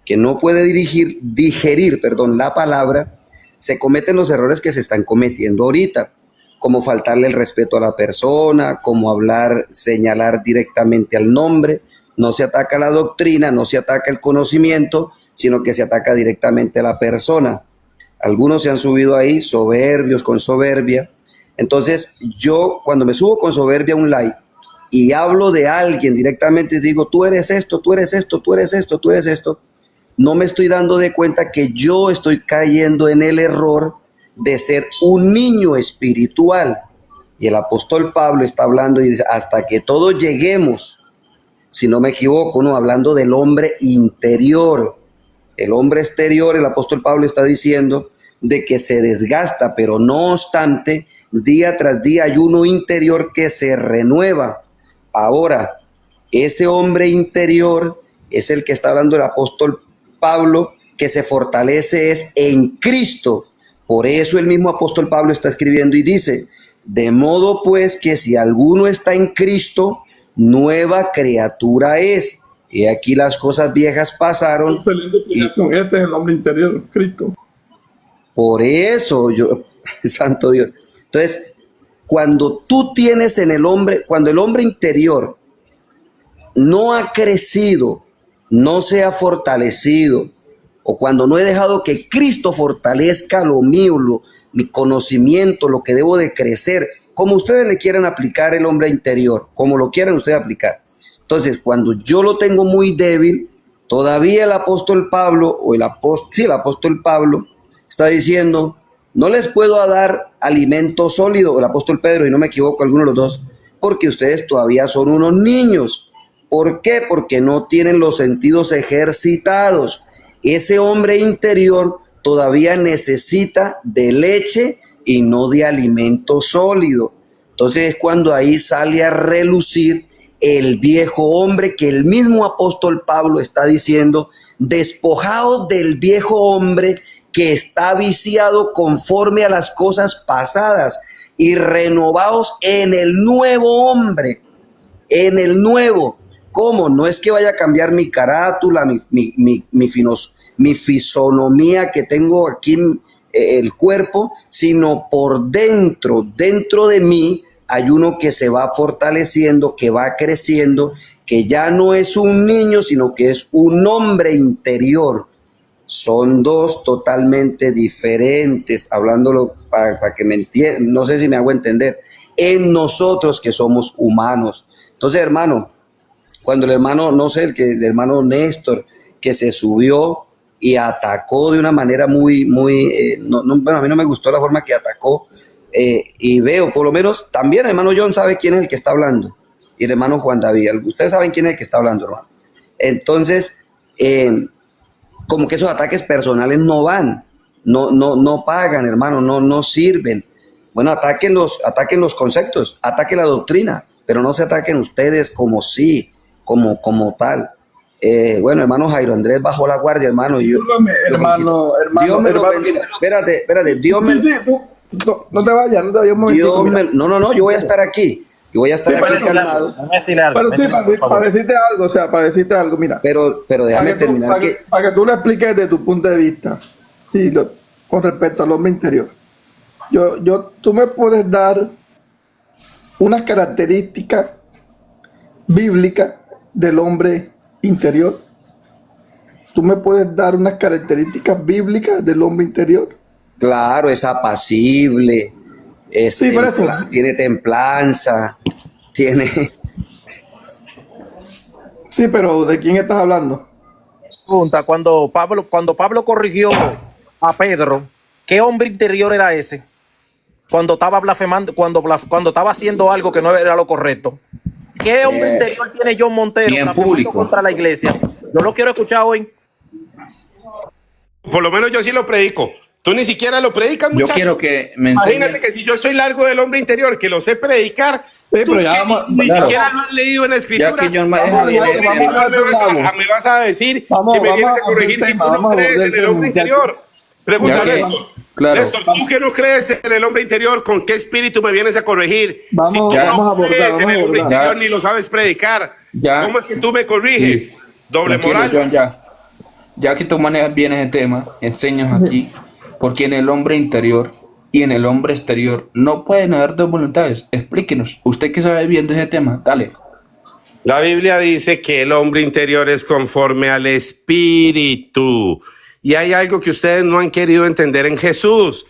que no puede digerir, la palabra, se cometen los errores que se están cometiendo ahorita, como faltarle el respeto a la persona, como hablar, señalar directamente al nombre. No se ataca la doctrina, no se ataca el conocimiento, sino que se ataca directamente a la persona. Algunos se han subido ahí soberbios, con soberbia. Entonces, yo cuando me subo con soberbia a un live y hablo de alguien directamente, digo, tú eres esto, tú eres esto, tú eres esto, tú eres esto, no me estoy dando de cuenta que yo estoy cayendo en el error de ser un niño espiritual. Y el apóstol Pablo está hablando y dice, hasta que todos lleguemos, si no me equivoco, ¿no? Hablando del hombre interior. El hombre exterior, el apóstol Pablo está diciendo de que se desgasta, pero no obstante, día tras día hay uno interior que se renueva. Ahora, ese hombre interior es el que está hablando el apóstol Pablo, que se fortalece es en Cristo. Por eso el mismo apóstol Pablo está escribiendo y dice, de modo pues que si alguno está en Cristo, nueva criatura es. Y aquí las cosas viejas pasaron. Ese es el hombre interior, Cristo. Por eso, santo Dios. Entonces, cuando tú tienes en el hombre, cuando el hombre interior no ha crecido, no se ha fortalecido, o cuando no he dejado que Cristo fortalezca lo mío, mi conocimiento, lo que debo de crecer, como ustedes le quieran aplicar el hombre interior, como lo quieran ustedes aplicar. Entonces, cuando yo lo tengo muy débil, todavía el apóstol Pablo, el apóstol Pablo está diciendo, no les puedo dar alimento sólido, el apóstol Pedro, y no me equivoco, alguno de los dos, porque ustedes todavía son unos niños. ¿Por qué? Porque no tienen los sentidos ejercitados. Ese hombre interior todavía necesita de leche y no de alimento sólido. Entonces es cuando ahí sale a relucir el viejo hombre que el mismo apóstol Pablo está diciendo, despojaos del viejo hombre que está viciado conforme a las cosas pasadas y renovaos en el nuevo hombre, en el nuevo. ¿Cómo? No es que vaya a cambiar mi carátula, mi fisonomía que tengo aquí, el cuerpo, sino por dentro de mí hay uno que se va fortaleciendo, que va creciendo, que ya no es un niño, sino que es un hombre interior. Son dos totalmente diferentes, hablándolo para que me entiendan, no sé si me hago entender, en nosotros que somos humanos. Entonces, hermano, cuando el hermano, no sé, el hermano Néstor, que se subió y atacó de una manera muy, bueno, a mí no me gustó la forma que atacó, y veo, por lo menos, también el hermano John sabe quién es el que está hablando, y el hermano Juan David, ustedes saben quién es el que está hablando, hermano. Entonces, como que esos ataques personales no van, no pagan, hermano, no sirven. Bueno, ataquen los conceptos, ataquen la doctrina, pero no se ataquen ustedes como tal. Bueno, hermano Jairo Andrés bajó la guardia, hermano. Y yo, hermano, Dios me lo bendiga. Espérate, Dios me... No te vayas, un momentito, no, yo voy a estar aquí. Yo voy a estar aquí calmado. Pero sí, para decirte algo, mira. Pero déjame terminar. Para que tú lo expliques desde tu punto de vista, sí, con respecto al hombre interior. Tú me puedes dar unas características bíblicas del hombre interior. ¿Tú me puedes dar unas características bíblicas del hombre interior? Claro, es apacible, sí, por eso. Tiene templanza, tiene... Sí, pero ¿de quién estás hablando? Pregunta, cuando Pablo corrigió a Pedro, ¿qué hombre interior era ese? Cuando estaba blasfemando, cuando estaba haciendo algo que no era lo correcto. ¿Qué hombre interior tiene John Montero Ni en blasfemando público. contra la iglesia? Yo lo quiero escuchar hoy. Por lo menos yo sí lo predico. Tú ni siquiera lo predicas, Yo muchacho. quiero que me Imagínate enseñen. que si yo estoy largo del hombre interior, que lo sé predicar, Sí, tú pero ya que vamos, ni claro. siquiera lo has leído en la escritura, Ya que John me Vamos deja a bien, dejar- vamos a dejar me vas a decir Vamos- que me vamos vienes a a corregir abordar si el tú tema, no vamos a crees abordar en el el hombre tema, interior. Pregunta Ya que- Néstor. claro. Néstor, tú que no crees en el hombre interior, ¿con qué espíritu me vienes a corregir? Vamos- si tú ya. no vamos a abordar, crees vamos en a el hombre abordar. interior Ya. ni lo sabes predicar, Ya. ¿cómo es que tú me corriges? Sí. Doble Tranquilo, moral. John, ya que tú manejas bien ese tema, enseñas aquí, porque en el hombre interior y en el hombre exterior no pueden haber dos voluntades. Explíquenos, usted que sabe bien de ese tema, dale. La Biblia dice que el hombre interior es conforme al espíritu. Y hay algo que ustedes no han querido entender en Jesús.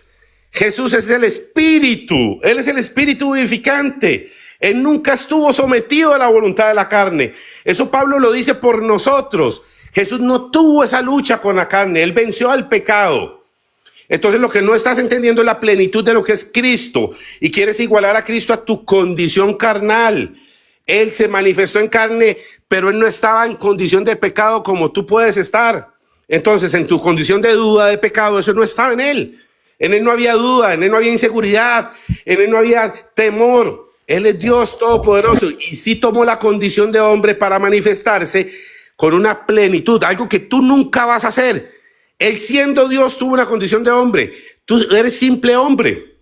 Jesús es el espíritu. Él es el espíritu vivificante. Él nunca estuvo sometido a la voluntad de la carne. Eso Pablo lo dice por nosotros. Jesús no tuvo esa lucha con la carne. Él venció al pecado. Entonces lo que no estás entendiendo es la plenitud de lo que es Cristo y quieres igualar a Cristo a tu condición carnal. Él se manifestó en carne, pero él no estaba en condición de pecado como tú puedes estar. Entonces, en tu condición de duda, de pecado, eso no estaba en él. En él no había duda, en él no había inseguridad, en él no había temor. Él es Dios todopoderoso y sí tomó la condición de hombre para manifestarse con una plenitud, algo que tú nunca vas a hacer. Él siendo Dios tuvo una condición de hombre. Tú eres simple hombre.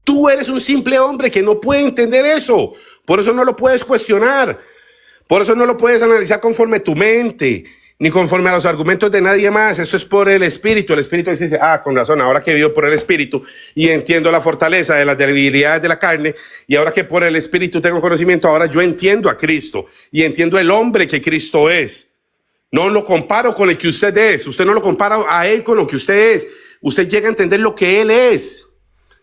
Tú eres un simple hombre que no puede entender eso. Por eso no lo puedes cuestionar. Por eso no lo puedes analizar conforme tu mente, ni conforme a los argumentos de nadie más. Eso es por el Espíritu. El Espíritu dice, con razón, ahora que vivo por el Espíritu y entiendo la fortaleza de las debilidades de la carne, y ahora que por el Espíritu tengo conocimiento, ahora yo entiendo a Cristo y entiendo el hombre que Cristo es. No lo comparo con el que usted es. Usted no lo compara a él con lo que usted es. Usted llega a entender lo que él es.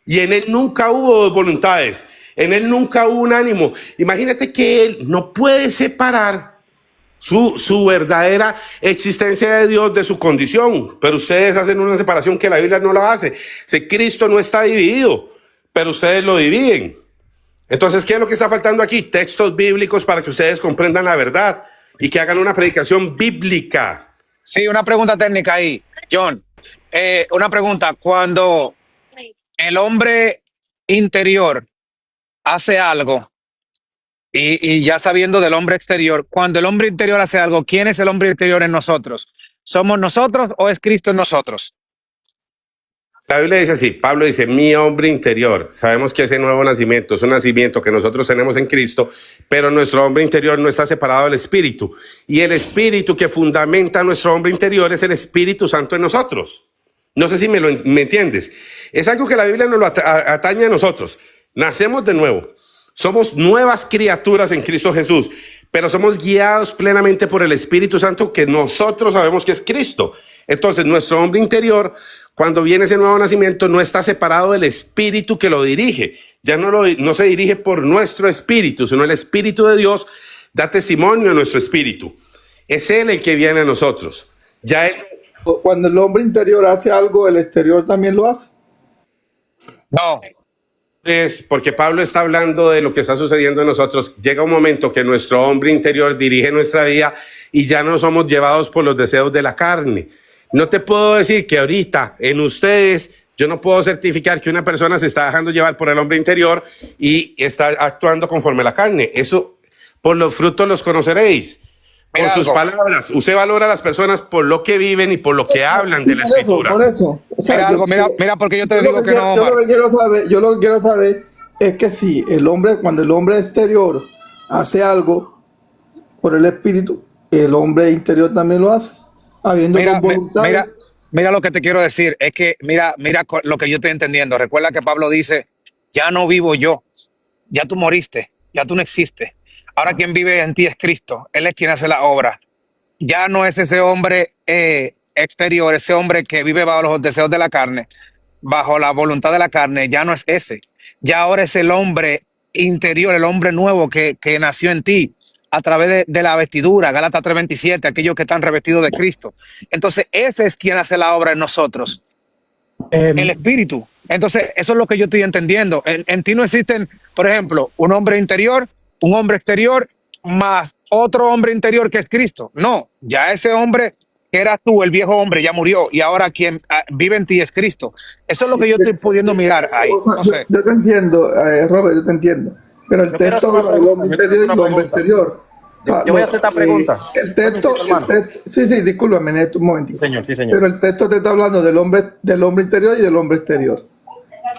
Y en él nunca hubo dos voluntades. En él nunca hubo un ánimo. Imagínate que él no puede separar su verdadera existencia de Dios de su condición. Pero ustedes hacen una separación que la Biblia no la hace. Si Cristo no está dividido, pero ustedes lo dividen. Entonces, ¿qué es lo que está faltando aquí? Textos bíblicos para que ustedes comprendan la verdad y que hagan una predicación bíblica. Sí, una pregunta técnica ahí, John. Una pregunta. Cuando el hombre interior hace algo y ya sabiendo del hombre exterior, cuando el hombre interior hace algo, ¿quién es el hombre interior en nosotros? ¿Somos nosotros o es Cristo en nosotros? La Biblia dice así, Pablo dice, mi hombre interior. Sabemos que ese nuevo nacimiento es un nacimiento que nosotros tenemos en Cristo, pero nuestro hombre interior no está separado del Espíritu. Y el Espíritu que fundamenta nuestro hombre interior es el Espíritu Santo en nosotros. No sé si me entiendes. Es algo que la Biblia nos lo atañe a nosotros. Nacemos de nuevo. Somos nuevas criaturas en Cristo Jesús, pero somos guiados plenamente por el Espíritu Santo que nosotros sabemos que es Cristo. Entonces, nuestro hombre interior, cuando viene ese nuevo nacimiento, no está separado del Espíritu que lo dirige. Ya no se dirige por nuestro espíritu, sino el Espíritu de Dios da testimonio a nuestro espíritu. Es Él el que viene a nosotros. Ya Él... Cuando el hombre interior hace algo, el exterior también lo hace. No. Es porque Pablo está hablando de lo que está sucediendo en nosotros. Llega un momento que nuestro hombre interior dirige nuestra vida y ya no somos llevados por los deseos de la carne. No te puedo decir que ahorita en ustedes, yo no puedo certificar que una persona se está dejando llevar por el hombre interior y está actuando conforme a la carne. Eso, por los frutos los conoceréis. Por Mira sus algo. palabras. Usted valora a las personas por lo que viven y por lo que hablan de la escritura. Por eso. O sea, Mira, yo- algo, mira, porque yo te yo digo lo que quiero- no, yo Omar. lo que quiero saber es que si el hombre, cuando el hombre exterior hace algo por el espíritu, el hombre interior también lo hace, habiendo Mira, dos voluntades. mira lo que te quiero decir. Es que, mira lo que yo estoy entendiendo. Recuerda que Pablo dice, ya no vivo yo, ya tú moriste, ya tú no existes. Ahora quien vive en ti es Cristo. Él es quien hace la obra. Ya no es ese hombre exterior, ese hombre que vive bajo los deseos de la carne, bajo la voluntad de la carne, ya no es ese. Ya ahora es el hombre interior, el hombre nuevo que nació en ti. a través de la vestidura, Gálatas 3:27, aquellos que están revestidos de Cristo. Entonces, ese es quien hace la obra en nosotros, el Espíritu. Entonces, eso es lo que yo estoy entendiendo. En ti no existen, por ejemplo, un hombre interior, un hombre exterior, más otro hombre interior que es Cristo. No, ya ese hombre que eras tú, el viejo hombre, ya murió y ahora quien vive en ti es Cristo. Eso es lo que yo estoy pudiendo mirar ahí. O sea, No sé. yo te entiendo, Robert, yo te entiendo. Pero el texto habla del hombre interior y el hombre exterior. O sea, Yo voy a hacer esta pregunta. El texto, sí, discúlpame, Néstor, un momentito. Sí, señor, sí, señor. Pero el texto te está hablando del hombre interior y del hombre exterior.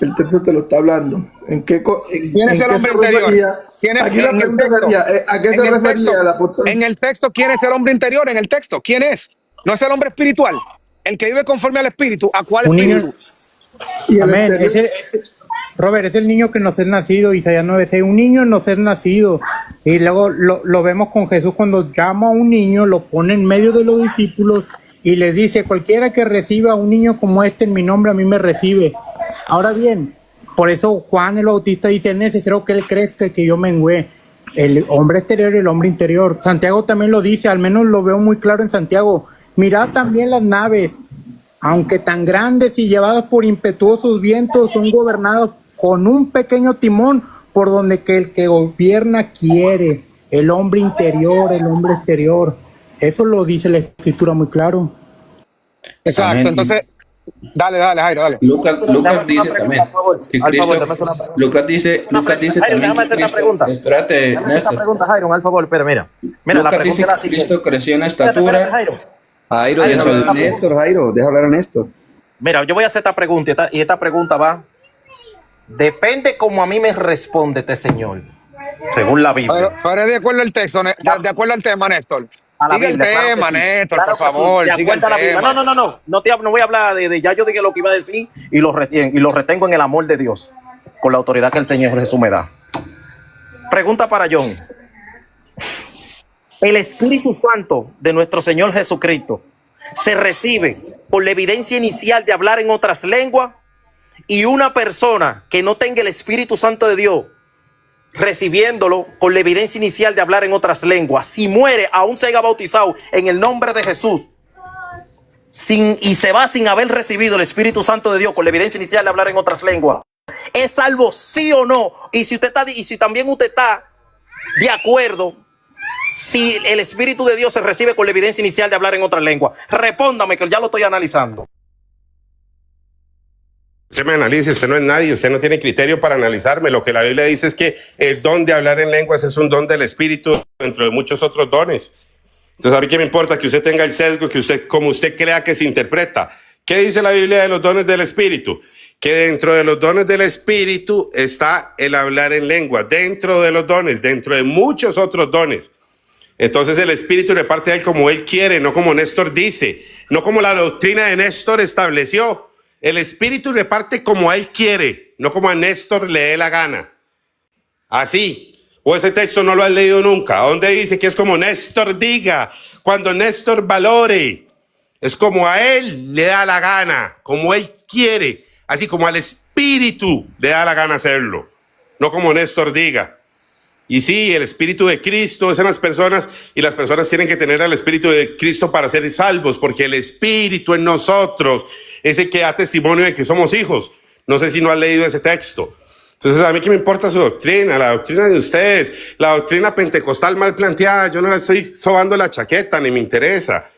El texto te lo está hablando. ¿En qué, ¿Quién es el hombre se interior? refería? ¿Quién es- Aquí la en el pregunta texto? sería, ¿a qué En se el refería texto, el apóstol? En el texto, ¿quién es el hombre interior? En el texto, ¿quién es? No es el hombre espiritual, el que vive conforme al espíritu. ¿A cuál Un espíritu? niño. Y el Amén. exterior. Robert, es el niño que nos es nacido, Isaías 9:6, un niño nos es nacido. Y luego lo vemos con Jesús cuando llama a un niño, lo pone en medio de los discípulos y les dice, cualquiera que reciba a un niño como este en mi nombre, a mí me recibe. Ahora bien, por eso Juan el Bautista dice, es necesario que él crezca y que yo mengüe. El hombre exterior y el hombre interior. Santiago también lo dice, al menos lo veo muy claro en Santiago. Mirad también las naves, aunque tan grandes y llevadas por impetuosos vientos, son gobernadas con un pequeño timón por donde que el que gobierna quiere. El hombre interior, el hombre exterior. Eso lo dice la Escritura muy claro. Exacto, Amén. entonces, dale, Jairo, dale. Lucas dice también. Si Al favor, Cristo, dame una pregunta. Lucas dice Jairo, también déjame que hacer esta Cristo, pregunta. espérate, Déjame hacer esta Néstor. pregunta, Jairo, al favor, pero mira. Mira, la Lucas pregunta dice es la que siguiente. Cristo creció en Espérate, estatura. Jairo. Jairo, Ay, deja no, hablar a no, Néstor, Jairo, deja hablar a Néstor. Mira, yo voy a hacer esta pregunta y esta pregunta va. Depende cómo a mí me responde este señor, según la Biblia. Pero es de acuerdo al texto, de acuerdo al tema, Néstor. A la Sigue el Biblia, claro que tema, sí. Néstor, Claro por que sí, favor, de sigue el acuerdo a la Biblia. tema. No voy a hablar de ya yo dije lo que iba a decir y lo retengo en el amor de Dios, con la autoridad que el Señor Jesús me da. Pregunta para John. El Espíritu Santo de nuestro Señor Jesucristo se recibe por la evidencia inicial de hablar en otras lenguas, y una persona que no tenga el Espíritu Santo de Dios recibiéndolo con la evidencia inicial de hablar en otras lenguas, si muere, aún se haya bautizado en el nombre de Jesús y se va sin haber recibido el Espíritu Santo de Dios con la evidencia inicial de hablar en otras lenguas, ¿es salvo sí o no? Y si también usted está de acuerdo, si el Espíritu de Dios se recibe con la evidencia inicial de hablar en otras lenguas, respóndame que ya lo estoy analizando. Usted me analice, usted no es nadie, usted no tiene criterio para analizarme. Lo que la Biblia dice es que el don de hablar en lenguas es un don del Espíritu dentro de muchos otros dones. Entonces, ¿a mí qué me importa que usted tenga el sesgo, que usted, como usted crea que se interpreta? ¿Qué dice la Biblia de los dones del Espíritu? Que dentro de los dones del Espíritu está el hablar en lenguas, dentro de los dones, dentro de muchos otros dones. Entonces el Espíritu reparte a él como él quiere, no como Néstor dice, no como la doctrina de Néstor estableció. El Espíritu reparte como él quiere, no como a Néstor le dé la gana. Así. O ese texto no lo has leído nunca. ¿Dónde dice que es como Néstor diga? Cuando Néstor valore. Es como a él le da la gana, como él quiere. Así como al Espíritu le da la gana hacerlo. No como Néstor diga. Y sí, el Espíritu de Cristo es en las personas, y las personas tienen que tener al Espíritu de Cristo para ser salvos, porque el Espíritu en nosotros es el que da testimonio de que somos hijos. No sé si no han leído ese texto. Entonces, a mí qué me importa su doctrina, la doctrina de ustedes, la doctrina pentecostal mal planteada. Yo no la estoy sobando la chaqueta, ni me interesa.